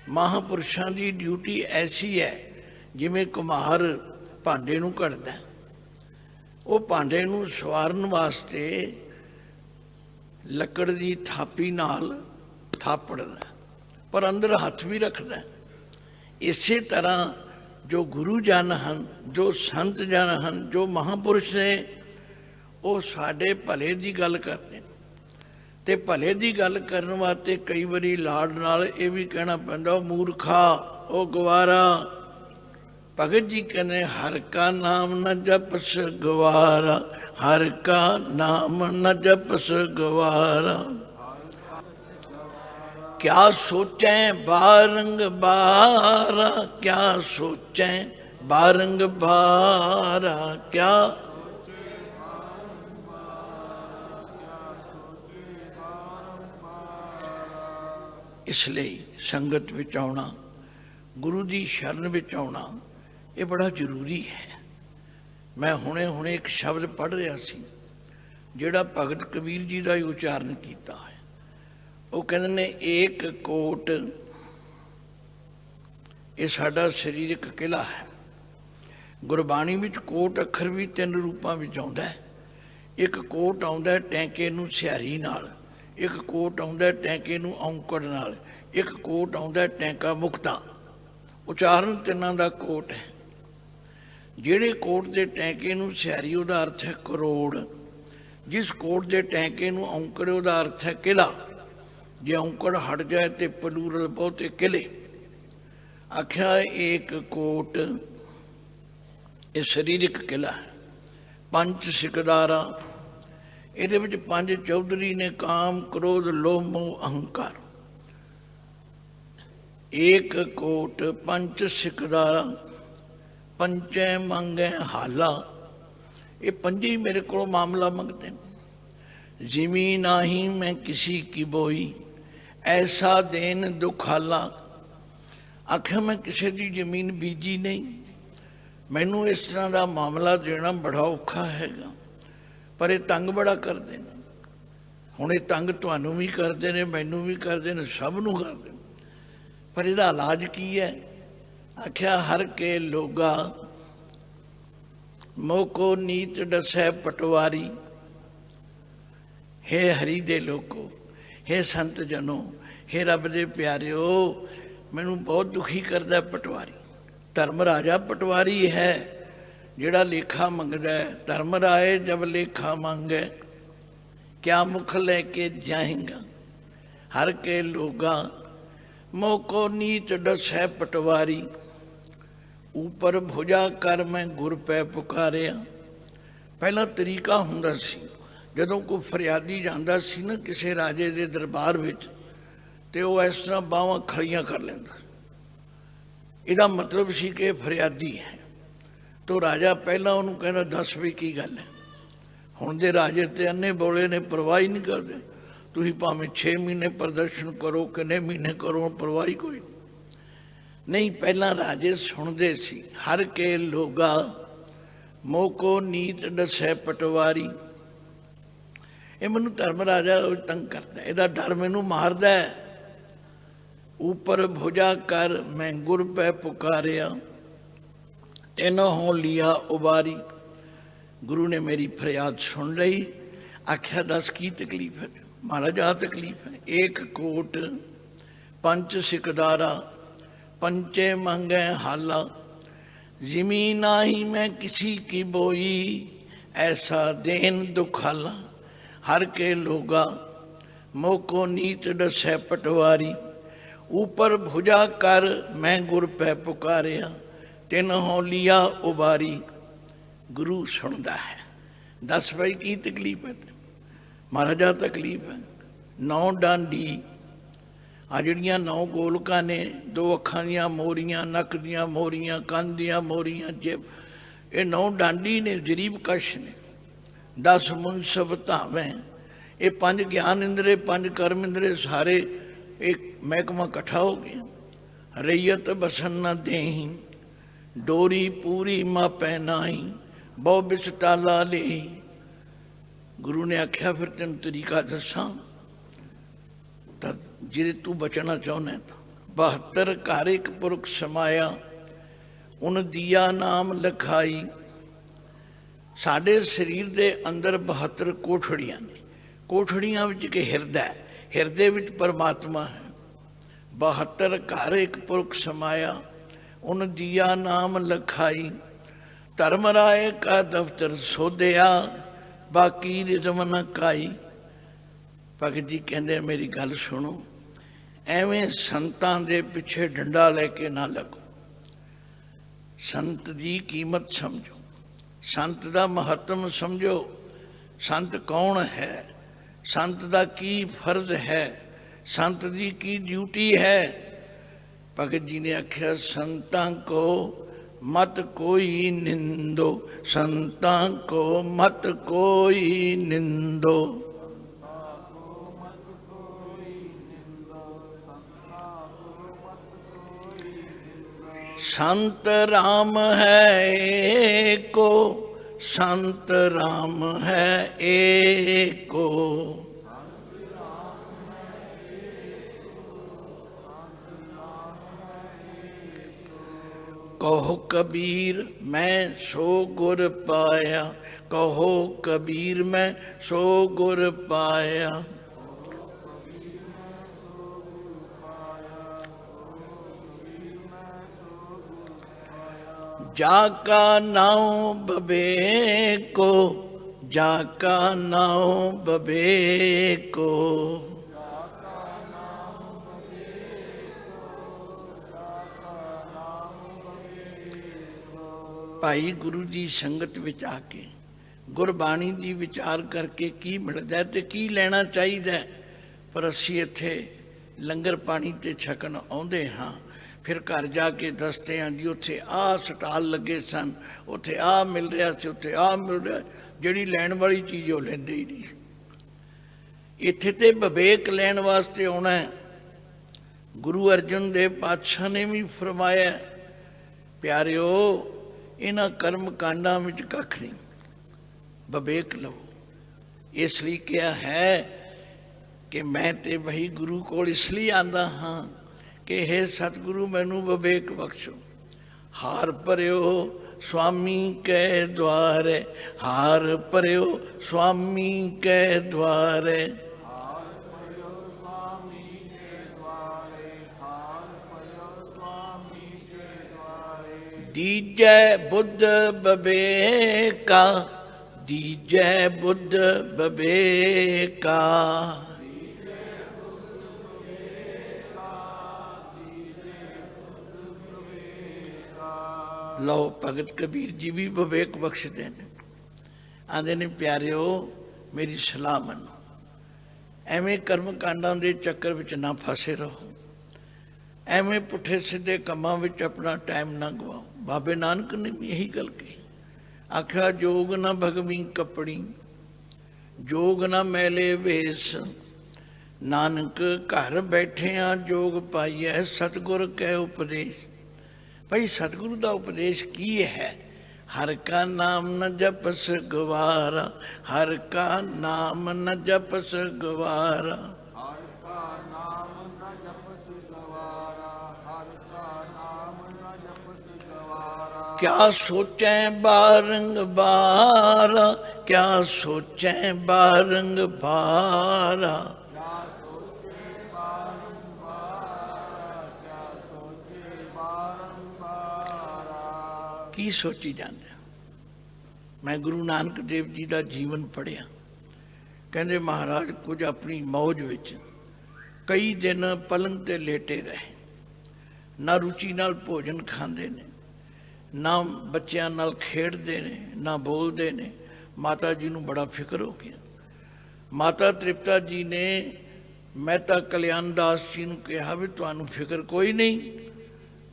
महापुरुषों की ड्यूटी ऐसी है, जिमें कुम्हार भांडे नूं घड़दा, वो भांडे नूं सवारन वास्ते लकड़ की थापी नाल थापड़दा, पर अंदर हथ भी रखदा। इसे तरह जो गुरु जन हैं, जो संत जन हैं, जो महापुरुष ने, वो साडे भले की गल करते हैं। ते भले की गल करने वास्ते कई बारी लाड़ नाल ये भी कहना पैंदा, मूर्खा ओ गवारा। भगत जी कहने हर का नाम न जपस गवारा, हर का नाम न जपस गवारा। क्या सोचें बारंग बारा, क्या सोचें बारंग बारा, क्या इसलिए संगत विच आउणा, गुरु की शरण विच आउणा ये बड़ा जरूरी है। मैं हुणे हुणे एक शब्द पढ़ रहा सी, जिहड़ा भगत कबीर जी का ही उच्चारण किया है। वो कहते ने एक कोट, ये साडा शरीरक किला है। गुरबाणी विच कोट अखर भी 3 रूपां विच आउंदा है। एक कोट आउंदा है टैंके नूं सिहारी नाल, एक कोट आउंदा है टैंके नूं औंकड़ नाल, एक कोट आउंदा है टैंका मुक्ता। उच्चारण 3 का कोट है। ਜਿਹੜੇ ਕੋਟ ਦੇ ਟੈਂਕੇ ਨੂੰ ਸਿਹਾਰੀ ਉਹਦਾ ਅਰਥ ਹੈ ਕਰੋੜ। ਜਿਸ ਕੋਟ ਦੇ ਟੈਂਕੇ ਨੂੰ ਔਂਕੜ ਉਹਦਾ ਅਰਥ ਹੈ ਕਿਲਾ। ਜੇ ਔਂਕੜ ਹਟ ਜਾਏ ਤੇ ਪਲੂਰਲ ਬਹੁਤੇ ਕਿਲੇ। ਆਖਿਆ ਏਕ ਕੋਟ ਇਹ ਸਰੀਰਕ ਕਿਲਾ ਹੈ। ਪੰਜ ਸਿਕਦਾਰਾ, ਇਹਦੇ ਵਿੱਚ ਪੰਜ ਚੌਧਰੀ ਨੇ, ਕਾਮ ਕ੍ਰੋਧ ਲੋਭ ਮੋਹ ਅਹੰਕਾਰ। ਏਕ ਕੋਟ ਪੰਜ ਸਿਕਦਾਰਾ, ਪੰਚੈ ਮੰਗੈ ਹਾਲਾ। ਇਹ ਪੰਜੇ ਹੀ ਮੇਰੇ ਕੋਲੋਂ ਮਾਮਲਾ ਮੰਗਦੇ ਨੇ। ਜਿਮੀ ਨਾਹੀ ਮੈਂ ਕਿਸੀ ਕੀ ਬੋਈ, ਐਸਾ ਦੇਨ ਦੁਖਾਲਾ। ਆਖਿਆ ਮੈਂ ਕਿਸੇ ਦੀ ਜ਼ਮੀਨ ਬੀਜੀ ਨਹੀਂ, ਮੈਨੂੰ ਇਸ ਤਰ੍ਹਾਂ ਦਾ ਮਾਮਲਾ ਦੇਣਾ ਬੜਾ ਔਖਾ ਹੈਗਾ। ਪਰ ਇਹ ਤੰਗ ਬੜਾ ਕਰਦੇ ਨੇ। ਹੁਣ ਇਹ ਤੰਗ ਤੁਹਾਨੂੰ ਵੀ ਕਰਦੇ ਨੇ, ਮੈਨੂੰ ਵੀ ਕਰਦੇ ਨੇ, ਸਭ ਨੂੰ ਕਰਦੇ ਨੇ। ਪਰ ਇਹਦਾ ਇਲਾਜ ਕੀ ਹੈ? ਆਖਿਆ ਹਰ ਕੇ ਲੋਗਾ, ਮੋਕੋ ਨੀਤ ਡਸੈ ਪਟਵਾਰੀ। ਹੇ ਹਰੀ ਦੇ ਲੋਕੋ, ਹੇ ਸੰਤ ਜਨੋ, ਹੇ ਰੱਬ ਦੇ ਪਿਆਰਿਓ, ਮੈਨੂੰ ਬਹੁਤ ਦੁਖੀ ਕਰਦਾ ਪਟਵਾਰੀ। ਧਰਮ ਰਾਜਾ ਪਟਵਾਰੀ ਹੈ, ਜਿਹੜਾ ਲੇਖਾ ਮੰਗਦਾ ਹੈ। ਧਰਮ ਰਾਏ ਜਬ ਲੇਖਾ ਮੰਗੈ, ਕਿਆ ਮੁਖ ਲੈ ਕੇ ਜਾਏਗਾ। ਹਰ ਕੇ ਲੋਗਾ, ਮੋਕੋ ਨੀਤ ਡਸੈ ਪਟਵਾਰੀ। ਉੱਪਰ ਭੁਜਾ ਕਰ ਮੈਂ ਗੁਰ ਪੈ ਪੁਕਾਰਿਆ। ਪਹਿਲਾਂ ਤਰੀਕਾ ਹੁੰਦਾ ਸੀ, ਜਦੋਂ ਕੋਈ ਫਰਿਆਦੀ ਜਾਂਦਾ ਸੀ ਨਾ ਕਿਸੇ ਰਾਜੇ ਦੇ ਦਰਬਾਰ ਵਿੱਚ, ਤੇ ਉਹ ਇਸ ਤਰ੍ਹਾਂ ਬਾਹਾਂ ਖੜੀਆਂ ਕਰ ਲੈਂਦਾ। ਇਹਦਾ ਮਤਲਬ ਸੀ ਕਿ ਇਹ ਫਰਿਆਦੀ ਹੈ। ਤੋ ਰਾਜਾ ਪਹਿਲਾਂ ਉਹਨੂੰ ਕਹਿੰਦਾ, ਦੱਸ ਵੀ ਕੀ ਗੱਲ ਹੈ। ਹੁਣ ਦੇ ਰਾਜੇ ਤੇ ਅੰਨੇ ਬੋਲੇ ਨੇ, ਪਰਵਾਹ ਹੀ ਨਹੀਂ ਕਰਦੇ। ਤੁਸੀਂ ਭਾਵੇਂ 6 ਮਹੀਨੇ ਪ੍ਰਦਰਸ਼ਨ ਕਰੋ, ਕਿੰਨੇ ਮਹੀਨੇ ਕਰੋ, ਪਰਵਾਹ ਹੀ ਕੋਈ ਨਹੀਂ। ਪਹਿਲਾਂ ਰਾਜੇ ਸੁਣਦੇ ਸੀ। ਹਰ ਕੇ ਲੋਗਾ, ਮੋਕੋ ਨੀਤ ਡਸੈ ਪਟਵਾਰੀ। ਇਹ ਮੈਨੂੰ ਧਰਮ ਰਾਜਾ ਤੰਗ ਕਰਦਾ, ਇਹਦਾ ਡਰ ਮੈਨੂੰ ਮਾਰਦਾ ਹੈ। ਉੱਪਰ ਭੁਜਾ ਕਰ ਮੈਂ ਗੁਰ ਪੈ ਪੁਕਾਰਿਆ, ਤੈਨੋਂ ਹੋ ਲਿਆ ਉਬਾਰੀ। ਗੁਰੂ ਨੇ ਮੇਰੀ ਫਰਿਆਦ ਸੁਣ ਲਈ। ਆਖਿਆ ਦੱਸ ਕੀ ਤਕਲੀਫ ਹੈ? ਮਹਾਰਾਜ ਆਹ ਤਕਲੀਫ ਹੈ। ਏਕ ਕੋਟ ਪੰਜ ਸਿਕਦਾਰਾ, ਪੰਚੇ ਮੰਗੈ ਹਾਲਾ। ਜਿਮੀ ਨਾਹੀ ਮੈਂ ਕਿਸੀ ਕੀ ਬੋਈ, ਐਸਾ ਦੇਨ ਦੁਖਾਲਾ। ਹਰ ਕੇ ਲੋਗਾ, ਮੋਕੋ ਨੀਤ ਡਸੈ ਪਟਵਾਰੀ। ਉੱਪਰ ਭੁਜਾ ਕਰ ਮੈਂ ਗੁਰ ਪੈ ਪੁਕਾਰਿਆ, ਤਿਨਹੁ ਲਿਆ ਉਬਾਰੀ। ਗੁਰੂ ਸੁਣਦਾ ਹੈ। ਦੱਸ ਭਾਈ ਕੀ ਤਕਲੀਫ ਹੈ? ਮਹਾਰਾਜਾ ਤਕਲੀਫ ਹੈ 9 ਡਾਂਡੀ। ਆ ਜਿਹੜੀਆਂ 9 ਗੋਲਕਾਂ ਨੇ, 2 ਅੱਖਾਂ ਦੀਆਂ ਮੋਰੀਆਂ, ਨੱਕ ਦੀਆਂ ਮੋਰੀਆਂ, ਕੰਨ ਦੀਆਂ ਮੋਰੀਆਂ, ਜੇਬ, ਇਹ 9 ਡਾਂਡੀ ਨੇ, ਜਰੀਬ ਕਸ਼ ਨੇ। 10 ਮੁਨਸਬ ਧਾਵੇਂ, ਇਹ 5 ਗਿਆਨ ਇੰਦਰੇ, 5 ਕਰਮ ਇੰਦਰੇ, ਸਾਰੇ ਇੱਕ ਮਹਿਕਮਾ ਇਕੱਠਾ ਹੋ ਗਿਆ। ਰਈਅਤ ਬਸਨ ਨਾ ਦੇਹੀ, ਡੋਰੀ ਪੂਰੀ ਮਾਪੈ ਨਾਹੀ, ਬਹੁ ਬਿਸ ਟਾਲਾ ਲਈ। ਗੁਰੂ ਨੇ ਆਖਿਆ ਫਿਰ ਤੈਨੂੰ ਤਰੀਕਾ ਦੱਸਾਂ ਤਾਂ ਜਿਹਦੇ ਤੂੰ ਬਚਣਾ ਚਾਹੁੰਦਾ ਤਾਂ। 72 ਘਰ ਇੱਕ ਪੁਰਖ ਸਮਾਇਆ, ਉਨ ਦੀਆ ਨਾਮ ਲਿਖਾਈ। ਸਾਡੇ ਸਰੀਰ ਦੇ ਅੰਦਰ 72 ਕੋਠੜੀਆਂ ਨੇ। ਕੋਠੜੀਆਂ ਵਿੱਚ ਕਿ ਹਿਰਦਾ, ਹਿਰਦੇ ਵਿੱਚ ਪਰਮਾਤਮਾ ਹੈ। 72 ਘਰ ਇੱਕ ਪੁਰਖ ਸਮਾਇਆ, ਉਨ ਦੀਆ ਨਾਮ ਲਿਖਾਈ। ਧਰਮ ਰਾਏ ਕਾ ਦਫਤਰ ਸੋਧਿਆ, ਬਾਕੀ ਰਿਜ਼ਮ ਨ ਕਾਈ। ਭਗਤ ਜੀ ਕਹਿੰਦੇ ਮੇਰੀ ਗੱਲ ਸੁਣੋ, ਐਵੇਂ ਸੰਤਾਂ ਦੇ ਪਿੱਛੇ ਡੰਡਾ ਲੈ ਕੇ ਨਾ ਲੱਗੋ। ਸੰਤ ਦੀ ਕੀਮਤ ਸਮਝੋ, ਸੰਤ ਦਾ ਮਹੱਤਵ ਸਮਝੋ। ਸੰਤ ਕੌਣ ਹੈ, ਸੰਤ ਦਾ ਕੀ ਫਰਜ਼ ਹੈ, ਸੰਤ ਦੀ ਕੀ ਡਿਊਟੀ ਹੈ। ਭਗਤ ਜੀ ਨੇ ਆਖਿਆ, ਸੰਤਾਂ ਕੋ ਮਤ ਕੋਈ ਨਿੰਦੋ, ਸੰਤਾਂ ਕੋ ਮਤ ਕੋਈ ਨਿੰਦੋ। संत राम है एको, संत राम है एको। कहो कबीर मैं सो गुर पाया, कहो कबीर मैं सो गुर पाया। जाका नाम बबेको, जाका नाम बबेको। भाई गुरु की संगत विच आके गुरबाणी की विचार करके की मिलता है तो की लेना चाहिए। पर असी इत्थे लंगर पानी ते छकन आउंदे हाँ, फिर घर जाके दसते हैं जी उत्थे आ स्टाल लगे सन, उत्थे आ मिल रहा से, उत्थे आ मिल रहा, जिहड़ी लैण वाली चीज़ वो लैंदे ही नहीं। इत्थे ते विवेक लैण वास्ते आउणा है। गुरु अर्जन देव पातशाह ने भी फरमाया, प्यारिओ इन्हां कर्म कांडां विच कख नहीं, विवेक लवो। इसलिए क्या है कि मैं ते भाई गुरु कोल इसलिए आंदा हाँ कि हे सतगुरु मैनू विवेक बख्शो। हार भरियो स्वामी कै द्वारे, हार भरियो स्वामी कै द्वारे। दीजै बुद्ध विवेका, दीजै बुद्ध विवेका। लो भगत कबीर जी भी विवेक बख्शते हैं। आंदे ने प्यारिओ मेरी सलाह मनो, एवें कर्म कांडां दे चक्कर विच ना फसे रहो, एवें पुठे सीधे कामां विच अपना टाइम ना गवाओ। बाबे नानक ने भी यही गल कही, आख्या जोग ना भगवी कपड़ी, जोग ना मैले वेश, नानक घर बैठिया जोग पाइए सतगुर कै उपदेश। भाई सतगुरु का उपदेश की है? हर का नाम न जपस गवारा, हर का नाम न जपस गवारा। क्या सोचें बारंबारा, क्या सोचें बारंबारा। की सोची जाते। मैं गुरु नानक देव जी का जीवन पढ़िया, कहते महाराज कुछ अपनी मौज विच कई दिन पलंग ते लेटे रहे, ना रुचि नाल भोजन खाते ने, ना बच्चों नाल खेडते ने, ना बोलते ने। माता जी नूं बड़ा फिक्र हो गया। माता तृप्ता जी ने मेहता कल्याण दास जी नूं कहा भी तुहानूं फिक्र कोई नहीं,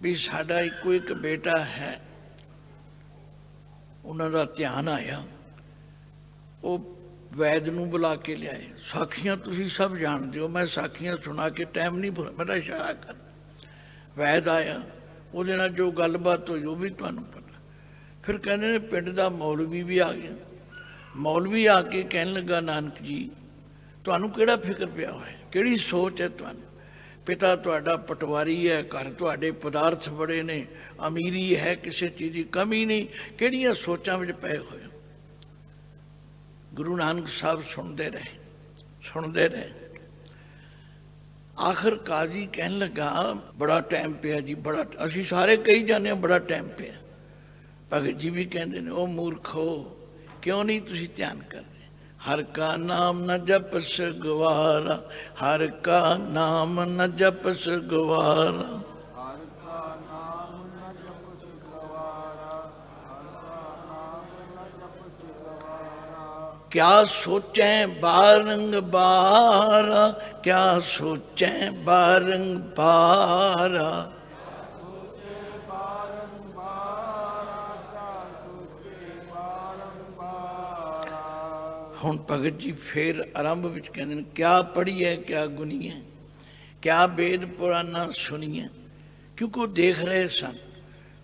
भी साडा इको एक बेटा है। उन्होंने ध्यान आया, वो वैद नूं बुला के लियाए। साखियां तुसीं सब जानते हो, मैं साखियां सुना के टाइम नहीं भुला, मेरा इशारा कर। वैद आया, ਉਹਦੇ ਨਾਲ जो गलबात हुई वो भी तुहानूं पता। फिर कहते ने पिंड का मौलवी भी आ गया। मौलवी आके कहन लगा, नानक जी तुहानूं किहड़ा फिक्र पिया होया, किहड़ी सोच है तुहानूं? पिता तुहाडा पटवारी है, घर तुहाडे पदार्थ बड़े ने, अमीरी है, किसी चीज़ की कमी नहीं, किहड़ियां सोचां विच पए होए। गुरु नानक साहब सुनते रहे, सुनते रहे। आखिर काजी कहन लगा, बड़ा टाइम पिया जी, बड़ा। असीं सारे कही जाने बड़ा टाइम पिया। भगत जी भी कहते हैं, ओ मूर्खो क्यों नहीं तुसीं ध्यान करते? हर का नाम न जपस गवारा, हर का नाम न जपस गवारा। क्या सोचें बारंबारा, क्या सोचें बारंबारा। हुण भगत जी फिर आरंभ विच कहंदे ने, क्या पढ़ी है, क्या गुनी है, क्या वेद पुराना सुनी है। क्योंकि वो देख रहे सन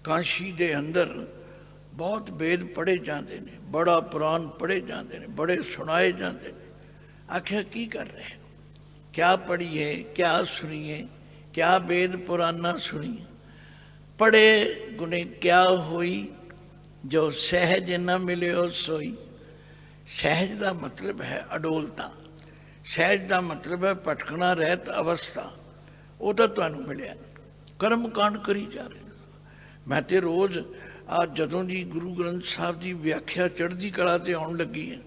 काशी दे अंदर बहुत वेद पढ़े जाते हैं, बड़ा पुराण पढ़े जाते हैं, बड़े सुनाए जाते हैं। आखिर की कर रहे हैं? क्या पढ़िए, क्या सुनिए, क्या वेद पुराना सुनिए। पढ़े गुने क्या होई, जो सहज न मिलियो सोई। सहज का मतलब है अडोलता, सहज का मतलब है भटकना रहत अवस्था। वो तो तुहानूं मिलिया, कर्म कांड करी जा रहे। मैं तो रोज़ ਆ ਜਦੋਂ ਦੀ ਗੁਰੂ ਗ੍ਰੰਥ ਸਾਹਿਬ ਦੀ ਵਿਆਖਿਆ ਚੜ੍ਹਦੀ ਕਲਾ ਤੇ ਆਉਣ ਲੱਗੀ ਹੈ,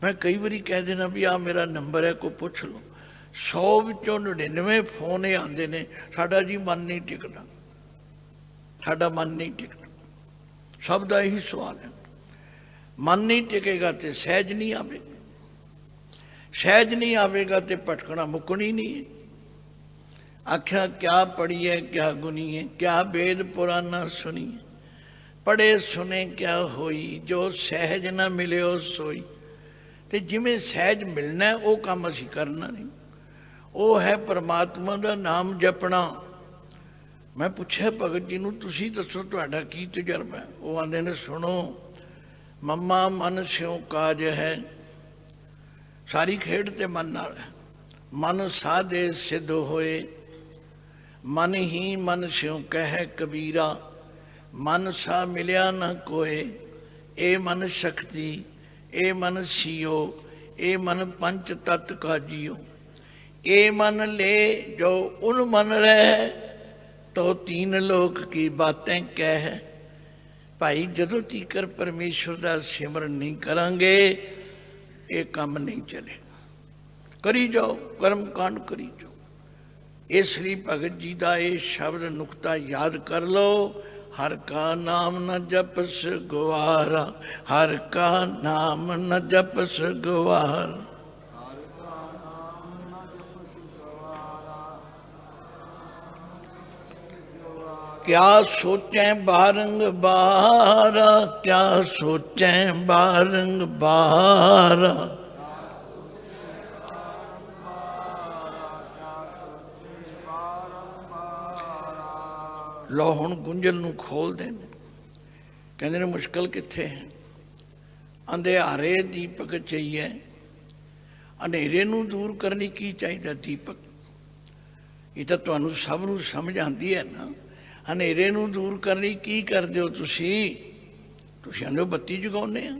ਮੈਂ ਕਈ ਵਾਰੀ ਕਹਿ ਦੇਣਾ ਵੀ ਆ ਮੇਰਾ ਨੰਬਰ ਹੈ, ਕੋਈ ਪੁੱਛ ਲਓ। 100 ਵਿੱਚੋਂ 99 ਫੋਨ ਇਹ ਆਉਂਦੇ ਨੇ, ਸਾਡਾ ਜੀ ਮਨ ਨਹੀਂ ਟਿਕਦਾ, ਸਾਡਾ ਮਨ ਨਹੀਂ ਟਿਕਦਾ। ਸਭ ਦਾ ਇਹੀ ਸਵਾਲ ਹੈ, ਮਨ ਨਹੀਂ ਟਿਕੇਗਾ ਤੇ ਸਹਿਜ ਨਹੀਂ ਆਵੇਗਾ, ਸਹਿਜ ਨਹੀਂ ਆਵੇਗਾ ਤੇ ਭਟਕਣਾ ਮੁੱਕਣੀ ਨਹੀਂ ਹੈ। आख्या क्या पढ़िए क्या गुनिए, क्या वेद पुराना सुनिए, पढ़े सुने क्या होई, जो सहज ना मिले सोई। ते जिमें सहज मिलना है वो काम असी करना नहीं, वो है परमात्मा का नाम जपना। मैं पूछा भगत जी नूं, तुसी दसो तुहाडा की तजर्बा है? वो आंदे ने, सुनो मम्मा मन स्यों काज है, सारी खेड ते मन नाल है। मन साधे सिद्ध होए, मन ही मन स्यों कह कबीरा, मन सा मिलिया न कोय। ए मन शक्ति ए मन सियो, ए मन पंच तत्त का जियो। ए मन ले जो उन मन रह, तो तीन लोक की बातें कह। भाई जदों तीकर परमेश्वर का सिमरन नहीं करांगे ये काम नहीं चलेगा। करी जाओ, कर्म कांड करी जाओ। इसलिए भगत जी का ये शब्द नुकता याद कर लो, हर का नाम न जपस गवारा, हर का नाम न जपस गवार। क्या सोचें बारंबार, क्या सोचें बारंबार। लो हुण गुंजल नूं खोल दें, कहंदे ने मुश्किल कित्थे है। अंधेरे दीपक चाहिए, अंधेरे नूं दूर करनी की चाहिए दीपक। ये तो तुहानूं सब नूं समझ आती है ना। अंधेरे नूं दूर करनी की करदे हो तुसी? तुसी आंदे हो बत्ती जगाउने आ।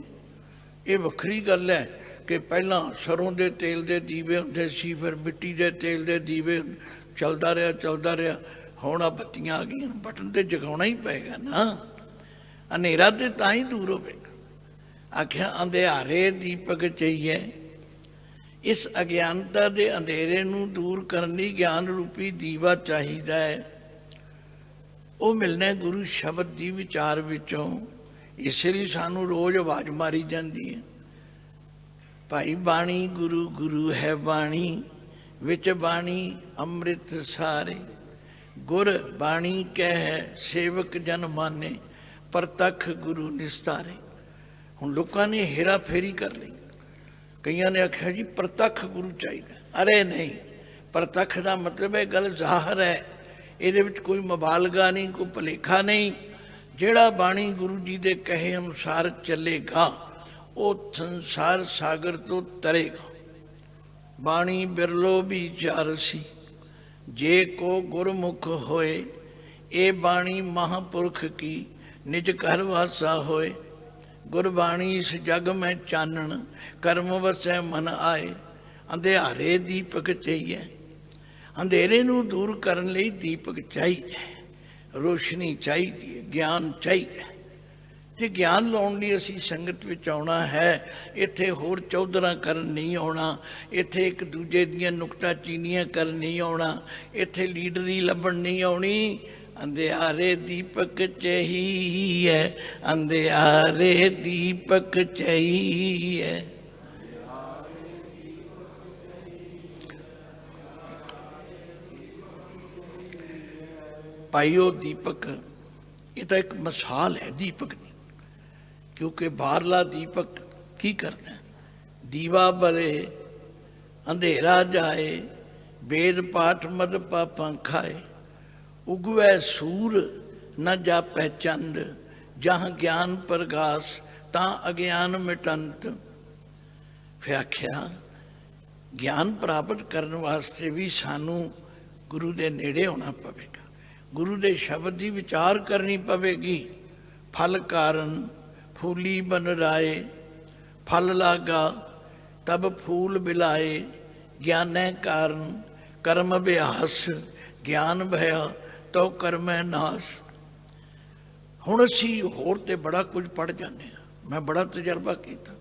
ये वखरी गल है कि पहला सरों दे तेल दे दीवे हुंदे सी, फिर मिट्टी दे तेल दे दीवे, चलदा रहा। ਹੁਣ ਆ ਬੱਤੀਆਂ ਆ ਗਈਆਂ, ਬਟਨ ਤੇ ਜਗਾਉਣਾ ਹੀ ਪਏਗਾ ਨਾ। ਹਨੇਰਾ ਤੇ ਤਾਂ ਹੀ ਦੂਰ ਹੋਵੇਗਾ। ਆਖਿਆ ਅੰਧਿਆਰੇ ਦੀਪਕ ਚਾਹੀਏ, ਇਸ ਅਗਿਆਨਤਾ ਦੇ ਅੰਧੇਰੇ ਨੂੰ ਦੂਰ ਕਰਨ ਲਈ ਗਿਆਨ ਰੂਪੀ ਦੀਵਾ ਚਾਹੀਦਾ ਹੈ। ਉਹ ਮਿਲਣਾ ਗੁਰੂ ਸ਼ਬਦ ਦੀ ਵਿਚਾਰ ਵਿੱਚੋਂ। ਇਸ ਲਈ ਸਾਨੂੰ ਰੋਜ਼ ਆਵਾਜ਼ ਮਾਰੀ ਜਾਂਦੀ ਹੈ, ਭਾਈ ਬਾਣੀ ਗੁਰੂ ਗੁਰੂ ਹੈ ਬਾਣੀ, ਵਿੱਚ ਬਾਣੀ ਅੰਮ੍ਰਿਤ ਸਾਰੇ। गुर बाणी कह सेवक जन माने, परतख गुरु निस्तारे। हुण लोगों ने हेरा फेरी कर ली, कईयां ने आख्या जी परतख गुरु चाहिए। अरे नहीं, परतख का मतलब है गल जाहिर है, ये कोई मुबालगा नहीं, कोई भुलेखा नहीं। जिहड़ा बाणी गुरु जी के कहे अनुसार चलेगा वो संसार सागर तो तरेगा। बाणी बिरलो भी जारसी, जे को गुरमुख होए। ए बाणी महापुरख की निज घर वासा होए। गुरबाणी इस जग में चानन, कर्म वसै मन आए। अंधेरे दीपक चाहिए, अंधेरे नूं दूर करन लई दीपक चाहिए, रोशनी चाहिए, ज्ञान चाहिए। ਤੇ ਗਿਆਨ ਲਾਉਣ ਲਈ ਅਸੀਂ ਸੰਗਤ ਵਿੱਚ ਆਉਣਾ ਹੈ। ਇੱਥੇ ਹੋਰ ਚੌਧਰਾਂ ਕਰਨ ਨਹੀਂ ਆਉਣਾ, ਇੱਥੇ ਇੱਕ ਦੂਜੇ ਦੀਆਂ ਨੁਕਤਾਚੀਨੀਆਂ ਕਰਨ ਨਹੀਂ ਆਉਣਾ, ਇੱਥੇ ਲੀਡਰੀ ਲੱਭਣ ਨਹੀਂ ਆਉਣੀ। ਅੰਧਿਆਰੇ ਦੀਪਕ ਚਾਹੀਏ, ਅੰਧਿਆਰੇ ਦੀਪਕ ਚਾਹੀਏ। ਭਾਈਓ ਦੀਪਕ ਇਹ ਤਾਂ ਇੱਕ ਮਿਸਾਲ ਹੈ ਦੀਪਕ ਦੀ, क्योंकि बाहरला दीपक की करता है? दीवा बले अंधेरा जाए, वेद पाठ मद पापां खाए। उगवै सूर न जापै चंद, जहाँ ज्ञान प्रगास तां अज्ञान मिटंत। फिर आख्या ज्ञान प्राप्त करने वास्ते भी सानू गुरु दे नेड़े होना पवेगा, गुरु दे शब्द की विचार करनी पवेगी। फल कारण फूली बन राए, फल लागा तब फूल बिलाए। ज्ञानै कारण कर्म अभ्यास, ज्ञान भया तो कर्म नाश। ਹੁਣ ਅਸੀਂ ਹੋਰ ਤੇ ਬੜਾ ਕੁਝ ਪੜ੍ਹ ਜਾਂਦੇ ਹਾਂ। ਮੈਂ ਬੜਾ ਤਜਰਬਾ ਕੀਤਾ।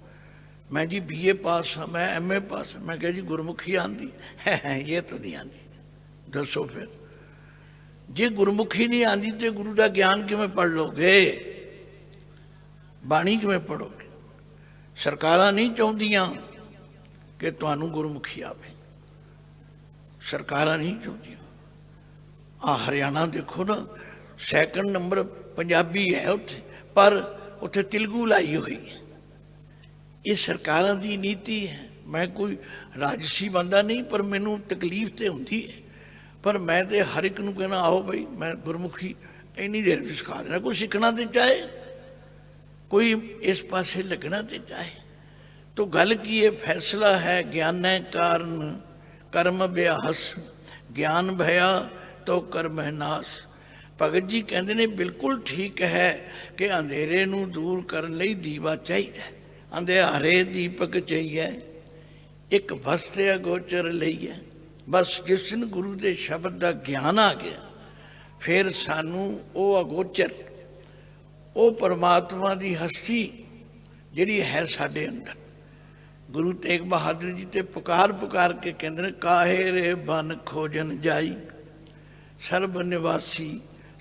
मैं जी BA पास हाँ, मैं MA पास हाँ। मैं कहा जी गुरमुखी आंदी है ये तो नहीं आंदी। दसो फिर जे गुरमुखी नहीं आंदी तो गुरु का ज्ञान किवें पढ़ लोगे, बाणी किवें पढ़ोगे? सरकारां नहीं चाहदियां कि तुहानू गुरमुखी आवे, सरकारां नहीं चाहदियां। आ हरियाणा देखो ना, सैकंड नंबर पंजाबी है उत्थे, पर उत्थे तेलुगू लाई हुई है। ये सरकारां दी नीति है। मैं कोई राजसी बंदा नहीं, पर मैनू तकलीफ तो होंदी है। पर मैं तो हर एक नूं कहना आओ भाई मैं गुरमुखी इन्नी देर में सिखा देना। कोई सीखना तो चाहे, कोई इस पासे लगना तो चाहे। तो गल की है, फैसला है ज्ञान कारण कर्म अभ्यास, ज्ञान भया तो कर्म है नाश। भगत जी कहते ने बिल्कुल ठीक है कि अंधेरे नूं दूर करने लई दीवा चाहिए, अंधेरे दीपक चाहिए, एक वस्त्र अगोचर लईए। बस जिस दिन गुरु के शब्द का ज्ञान आ गया, फिर सानू वो अगोचर, वो परमात्मा की हस्ती जिहड़ी है साडे अंदर। गुरु तेग बहादुर जी ते पुकार पुकार के कहते हैं, काहे रे बन खोजन जाई, सर्ब निवासी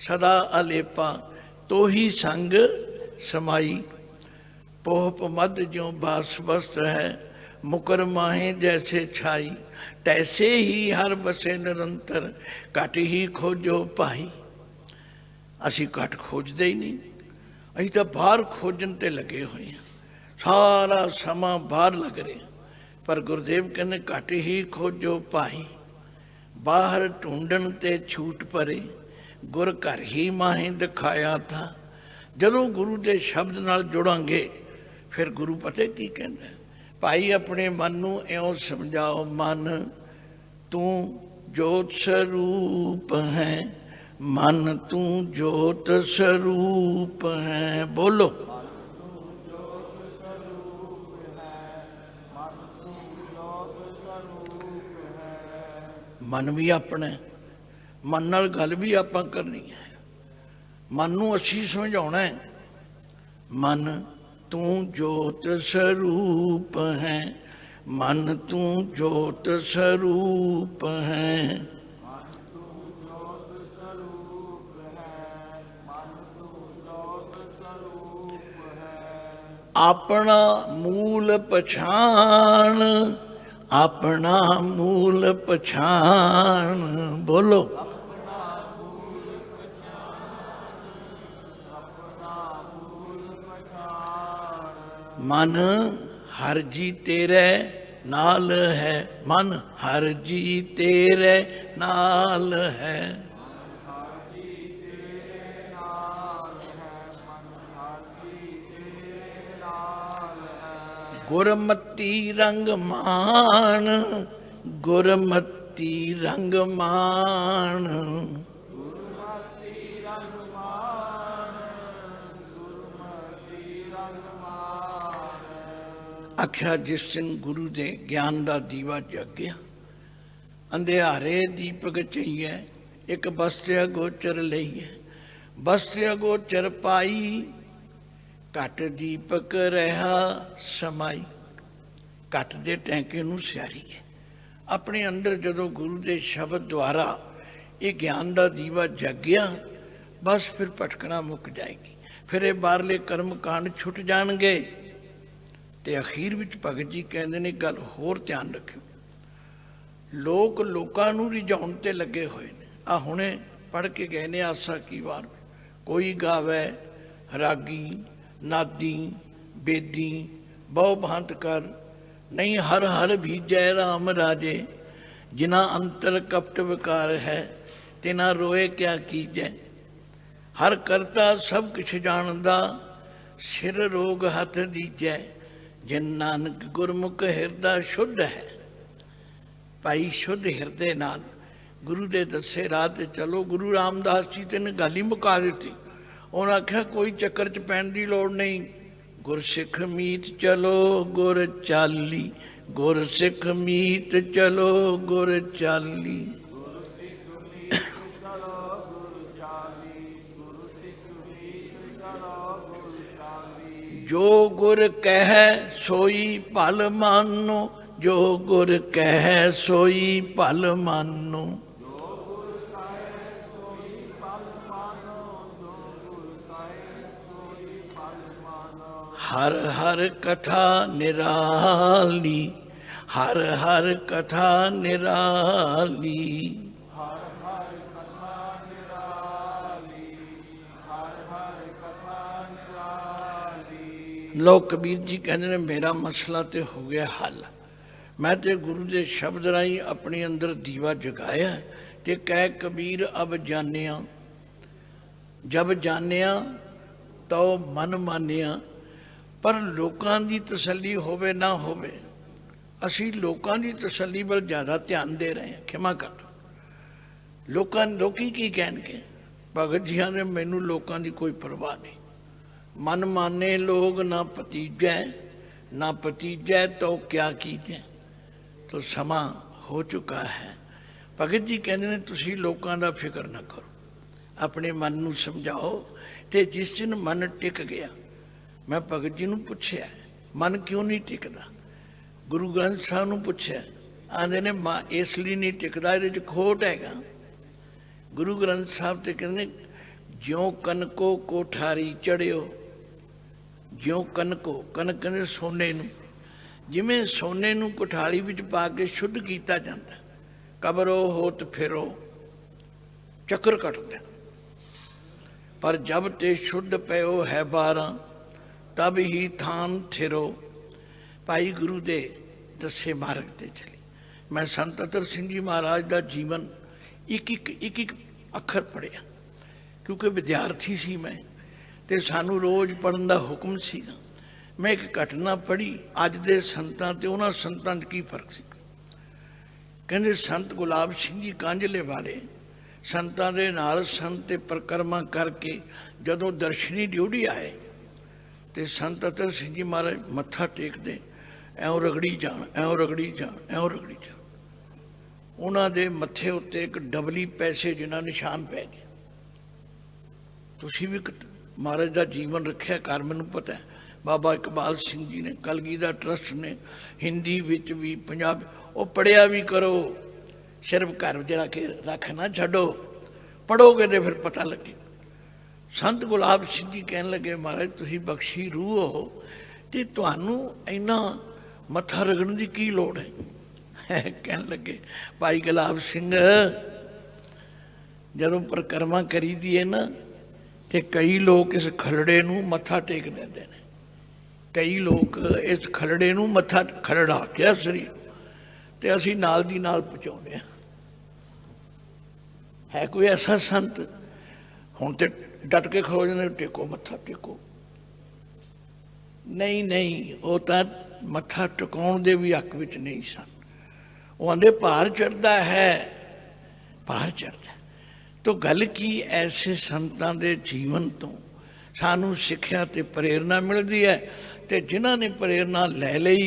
सदा अलेपा, तो ही संग समाई। पोहप मद ज्यों बास वस्त्र है, मुकर माहे जैसे छाई, तैसे ही हर बसे निरंतर, घट ही खोजो पाई। असी घट खोजते ही नहीं, असी तो बाहर खोजन ते लगे हुए हैं, सारा समा बाहर लग रहे हैं। पर गुरुदेव कहने घट ही खोजो पाई, बाहर ढूंढन ते छूट परे, गुर घर ही माहे दिखाया था। जदों गुरु के शब्द नाल जुड़ांगे फिर गुरु पता की कहता है, भाई अपने मन नूं इउं समझाओ, मन तू जोत स्वरूप है, मन तू जोत स्वरूप है। बोलो मन भी अपना, मन नाल गल भी आपां करनी है, मन नूं असीं समझाउणा है। मन तू जोत स्वरूप है, मन तू जोत स्वरूप है, अपना मूल पछाण, अपना मूल पछाण। बोलो मन हर जी तेरे नाल है, मन हर जी तेरे नाल है, गुरमती रंग मान, गुरमती रंग मान। आख्या जिस दिन गुरु के ज्ञान का दीवा जग गया, अंधेरे दीपक चाहिए, एक बस्त्या गोचर लईए, बस्त्या गोचर पाई, घट दीपक रहा समाई। घट दे टैंके नूं स्यारीए। अपने अंदर जदों गुरु के शब्द द्वारा ये ज्ञान का दीवा जग गया, बस फिर भटकना मुक जाएगी, फिर ये बाहरले कर्म कांड छुट जाणगे। ते अखीर विच भगत जी कहते हैं गल होर ध्यान रखियो, लोग लोकां नूं रिझाउण ते लगे हुए ने। आ हुणे पढ़ के गए ने आसा की वार, कोई गावे रागी नादी बेदी बहु भांत कर, नहीं हर हर भीजै राम राजे, जिना अंतर कपट विकार है, तिना रोए क्या कीजै। हर करता सब किछ जानदा, सिर रोग हथ दीजै, जिन नानक गुरमुख हिरदा शुद्ध है। भाई शुद्ध हिरदे नाल गुरु दे दसे राह ते चलो। गुरु रामदास जी ते ने गल ही मुका दी। उन्हें आख्या कोई चक्कर च पैण की लोड़ नहीं, गुर सिख मीत चलो गुर चाली, गुर सिख मीत चलो गुर चाली। जो गुर कह सोई भल मानो, जो गुर कह सोई भल मानो। हर हर कथा निराली, हर हर कथा निराली। लो कबीर जी कहते हैं मेरा मसला तो हो गया हल। मैं तो गुरु के शब्द राही अपने अंदर दीवा जगाया ते कह कबीर अब जानिया, जब जानिया तो मन मानिया। पर लोगों की तसल्ली होवे ना होवे, असी लोगों की तसल्ली पर ज़्यादा ध्यान दे रहे हैं। क्षमा कर, लोकी की कहणगे, भगत जियां ने मैनू लोगों की कोई परवाह नहीं। मन माने लोग ना भतीजै, ना भतीजै तो क्या कीजै। तो समा हो चुका है। भगत जी कहते हैं तुसी लोगों का फिक्र ना करो, अपने मन नू समझाओ। तो जिस दिन मन टिक गया, मैं भगत जी नू पुछया मन क्यों नहीं टिकता। गुरु ग्रंथ साहब नू पुछया, आंदे ने मां इसलिए नहीं टिकता, ये खोट हैगा। गुरु ग्रंथ साहब तो कहते ज्यों कनको कोठारी चढ़ियो, ज्यों कनको, कनक कहते सोने नू, जिमें सोने नू कोठारी विच पा के शुद्ध किया जाता, कबरो होत फिरो चक्कर कटते। पर जब ते शुद्ध पयो है बारा, तब ही थान थिरो। भाई गुरु दे दसे मार्ग ते चली। मैं संत अतर सिंह जी महाराज का जीवन एक अखर पढ़िया, क्योंकि विद्यार्थी सी मैं, तो सानू रोज़ पढ़न का हुक्म सीगा। मैं एक घटना पढ़ी अज दे संतां ते उन्हां संतां च की फर्क सी। कहंदे संत गुलाब सिंह जी कांझले वाले संतां दे नाल संत परिक्रमा करके जदों दर्शनी ड्यूटी आए, तो संत अतर सिंह जी महाराज मत्था टेकदे, ऐं रगड़ी जान, ऐं रगड़ी जान, ऐं रगड़ी जान। उन्हां दे मत्थे उत्ते एक डबली पैसे जिन्हां निशान पै गए। तुसीं भी महाराज का जीवन रखिया कर, मैनूं पता है। बाबा इकबाल सिंह जी ने, कलगीधर ट्रस्ट ने हिंदी विच भी पंजाबी वो पढ़िया भी करो, सिर्फ घर जरा के रख ना छड्डो, पढ़ोगे तो फिर पता लगे। संत गुलाब सिंह जी कहन लगे महाराज तुसीं बख्शी रूह हो, तो तुहानूं इन्ना मत्था रगड़न की की लोड़ है। कहन लगे भाई गुलाब सिंह जदों परिक्रमा करी दी है ना, तो कई लोग इस खलड़े नूं मत्था टेक देंदे ने। कई लोग इस खलड़े नूं मत्था खलड़ा के सरीर ते असीं नाल दी नाल पहुँचाउने है। कोई ऐसा संत हुण ते डट के खलो जांदे टेको मत्था टेको। नहीं नहीं, वो तां मत्था टिकाउण दे भी हक विच नहीं सन। वो आंदे भार चढ़दा है, भार चढ़दा। तो गल की ऐसे संतां दे जीवन तो सानू सिक्ख्या ते प्रेरणा मिलती है। तो जिन्हां ने प्रेरणा लै लई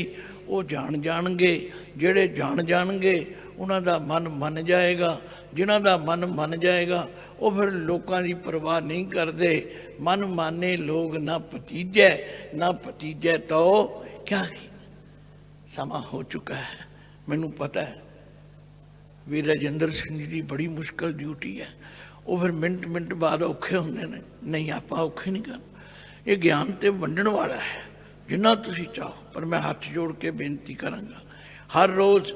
वो जान जाणगे, जिहड़े जान जाणगे उन्हां दा मन मन जाएगा। जिन्हां दा मन मन जाएगा वो फिर लोगों की परवाह नहीं करते। मन माने लोग ना भतीजै, ना भतीजै तो क्या की। समा हो चुका है, मैनू पता है। वीर राजेंद्र सिंह जी की बड़ी मुश्किल ड्यूटी है, वो फिर मिनट मिनट बाद औखे होंगे ने। नहीं आप औखे नहीं करना, ये ज्ञान तो वंडण वाला है जिन्ना तुसी चाहो। पर मैं हाथ जोड़ के बेनती करांगा, हर रोज़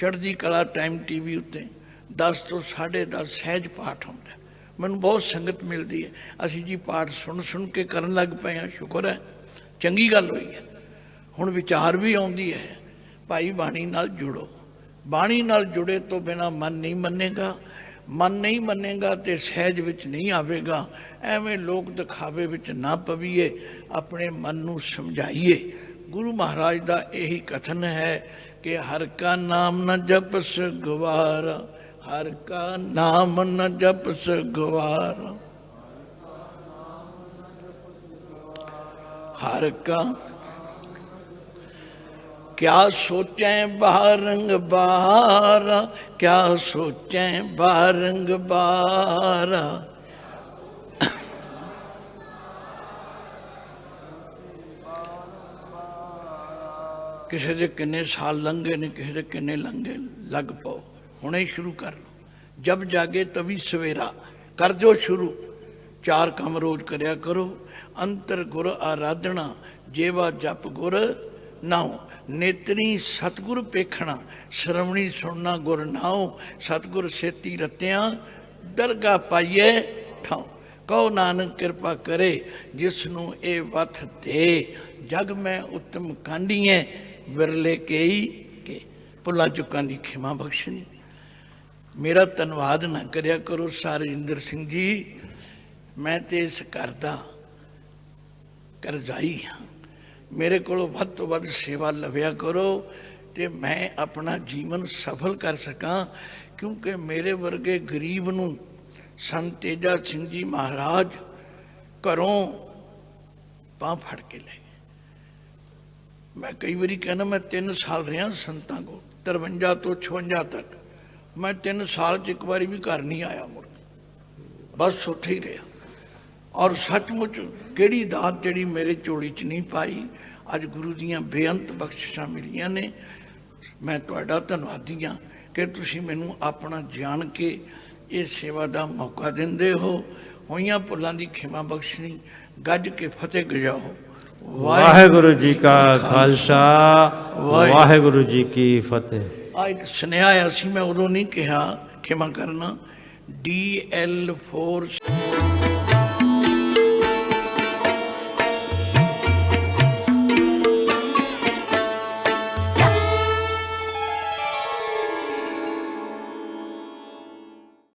चढ़दी कला टाइम टीवी उत्ते 10 तो 10:30 सहज पाठ होंदा। मैनू बहुत संगत मिलती है, असी जी पाठ सुन सुन के करन लग पे हैं। शुक्र है, चंगी गल हुई है। हुण विचार भी आउंदी है भाई बाणी नाल जुड़ो। बाणी नाल जुड़े तो बिना मन नहीं मनेगा, मन नहीं मनेगा तो सहज विच नहीं आवेगा। एवें लोक दिखावे विच ना पवीए, अपने मन नू समझाइए। गुरु महाराज का यही कथन है कि हर का नाम न जपस गवारा, हर का नाम न जपस गवारा, हर का क्या सोचें बारंग बारा, क्या सोचें बारंग बारा। ਕਿਸੇ ਦੇ ਕਿੰਨੇ ਸਾਲ ਲੰਘੇ ਨੇ, ਕਿਸੇ ਦੇ ਕਿੰਨੇ ਲੰਘੇ, ਲੱਗ ਪਾਓ ਹੁਣੇ ਸ਼ੁਰੂ ਕਰ ਲਓ। ਜਬ ਜਾਗੇ ਤਵੀ ਸਵੇਰਾ, ਕਰ ਦਿਓ ਸ਼ੁਰੂ। 4 ਕੰਮ ਰੋਜ਼ ਕਰਿਆ ਕਰੋ। ਅੰਤਰ ਗੁਰ ਆਰਾਧਨਾ, ਜੇਵਾ ਜਪ ਗੁਰ ਨਾਉ। ਨੇਤਰੀ ਸਤਿਗੁਰ ਪੇਖਣਾ, ਸ਼ਰਵਣੀ ਸੁਣਨਾ ਗੁਰ ਨਾਉ। ਸਤਿਗੁਰ ਸੇਤੀ ਰਤਿਆਂ, ਦਰਗਾ ਪਾਈਏ ਠਾਉ। ਕਹੋ ਨਾਨਕ ਕਿਰਪਾ ਕਰੇ, ਜਿਸ ਨੂੰ ਇਹ ਵਥ ਦੇ। ਜਗ ਮੈਂ ਉੱਤਮ ਕਾਂਡੀਏ, ਵਿਰਲੇ ਕੇਈ ਕੇ। ਭੁੱਲਾਂ ਚੁੱਕਾਂ ਦੀ ਖਿਮਾ ਬਖਸ਼ਣੀ। ਮੇਰਾ ਧੰਨਵਾਦ ਨਾ ਕਰਿਆ ਕਰੋ ਸਾਰਜਿੰਦਰ ਸਿੰਘ ਜੀ, ਮੈਂ ਤੇ ਇਸ ਘਰ ਦਾ ਕਰਜ਼ਾਈ ਹਾਂ। ਮੇਰੇ ਕੋਲੋਂ ਵੱਧ ਤੋਂ ਵੱਧ ਸੇਵਾ ਲਵਿਆ ਕਰੋ ਤੇ ਮੈਂ ਆਪਣਾ ਜੀਵਨ ਸਫਲ ਕਰ ਸਕਾਂ। ਕਿਉਂਕਿ ਮੇਰੇ ਵਰਗੇ ਗਰੀਬ ਨੂੰ ਸੰਤ ਤੇਜਾ ਸਿੰਘ ਜੀ ਮਹਾਰਾਜ ਘਰੋਂ ਬਾਂਹ ਫੜ ਕੇ ਲੈ ਗਏ। ਮੈਂ ਕਈ ਵਾਰੀ ਕਹਿੰਦਾ, ਮੈਂ 3 ਸਾਲ ਰਿਹਾ ਸੰਤਾਂ ਕੋਲ, 53 ਤੋਂ 56 ਤੱਕ। ਮੈਂ 3 ਸਾਲ 'ਚ ਇੱਕ ਵਾਰੀ ਵੀ ਘਰ ਨਹੀਂ ਆਇਆ ਮੁੜ, ਬਸ ਉੱਥੇ ਹੀ ਰਿਹਾ। ਔਰ ਸੱਚਮੁੱਚ ਕਿਹੜੀ ਦਾਤ ਜਿਹੜੀ ਮੇਰੇ ਝੋਲੀ 'ਚ ਨਹੀਂ ਪਾਈ। ਅੱਜ ਗੁਰੂ ਦੀਆਂ ਬੇਅੰਤ ਬਖਸ਼ਿਸ਼ਾਂ ਮਿਲੀਆਂ ਨੇ। ਮੈਂ ਤੁਹਾਡਾ ਧੰਨਵਾਦੀ ਹਾਂ ਕਿ ਤੁਸੀਂ ਮੈਨੂੰ ਆਪਣਾ ਜਾਣ ਕੇ ਇਹ ਸੇਵਾ ਦਾ ਮੌਕਾ ਦਿੰਦੇ ਹੋ। ਹੋਈਆਂ ਭੁੱਲਾਂ ਦੀ ਖਿਮਾ ਬਖਸ਼ਣੀ। ਗੱਜ ਕੇ ਫਤਿਹ ਗਜਾਓ। ਵਾਹਿਗੁਰੂ ਜੀ ਕਾ ਖਾਲਸਾ, ਵਾਹਿਗੁਰੂ ਜੀ ਕੀ ਫਤਿਹ। ਆ ਇੱਕ ਸੁਨੇਹਾ ਆਇਆ ਸੀ, ਮੈਂ ਉਦੋਂ ਨਹੀਂ ਕਿਹਾ, ਖਿਮਾ ਕਰਨਾ। DL4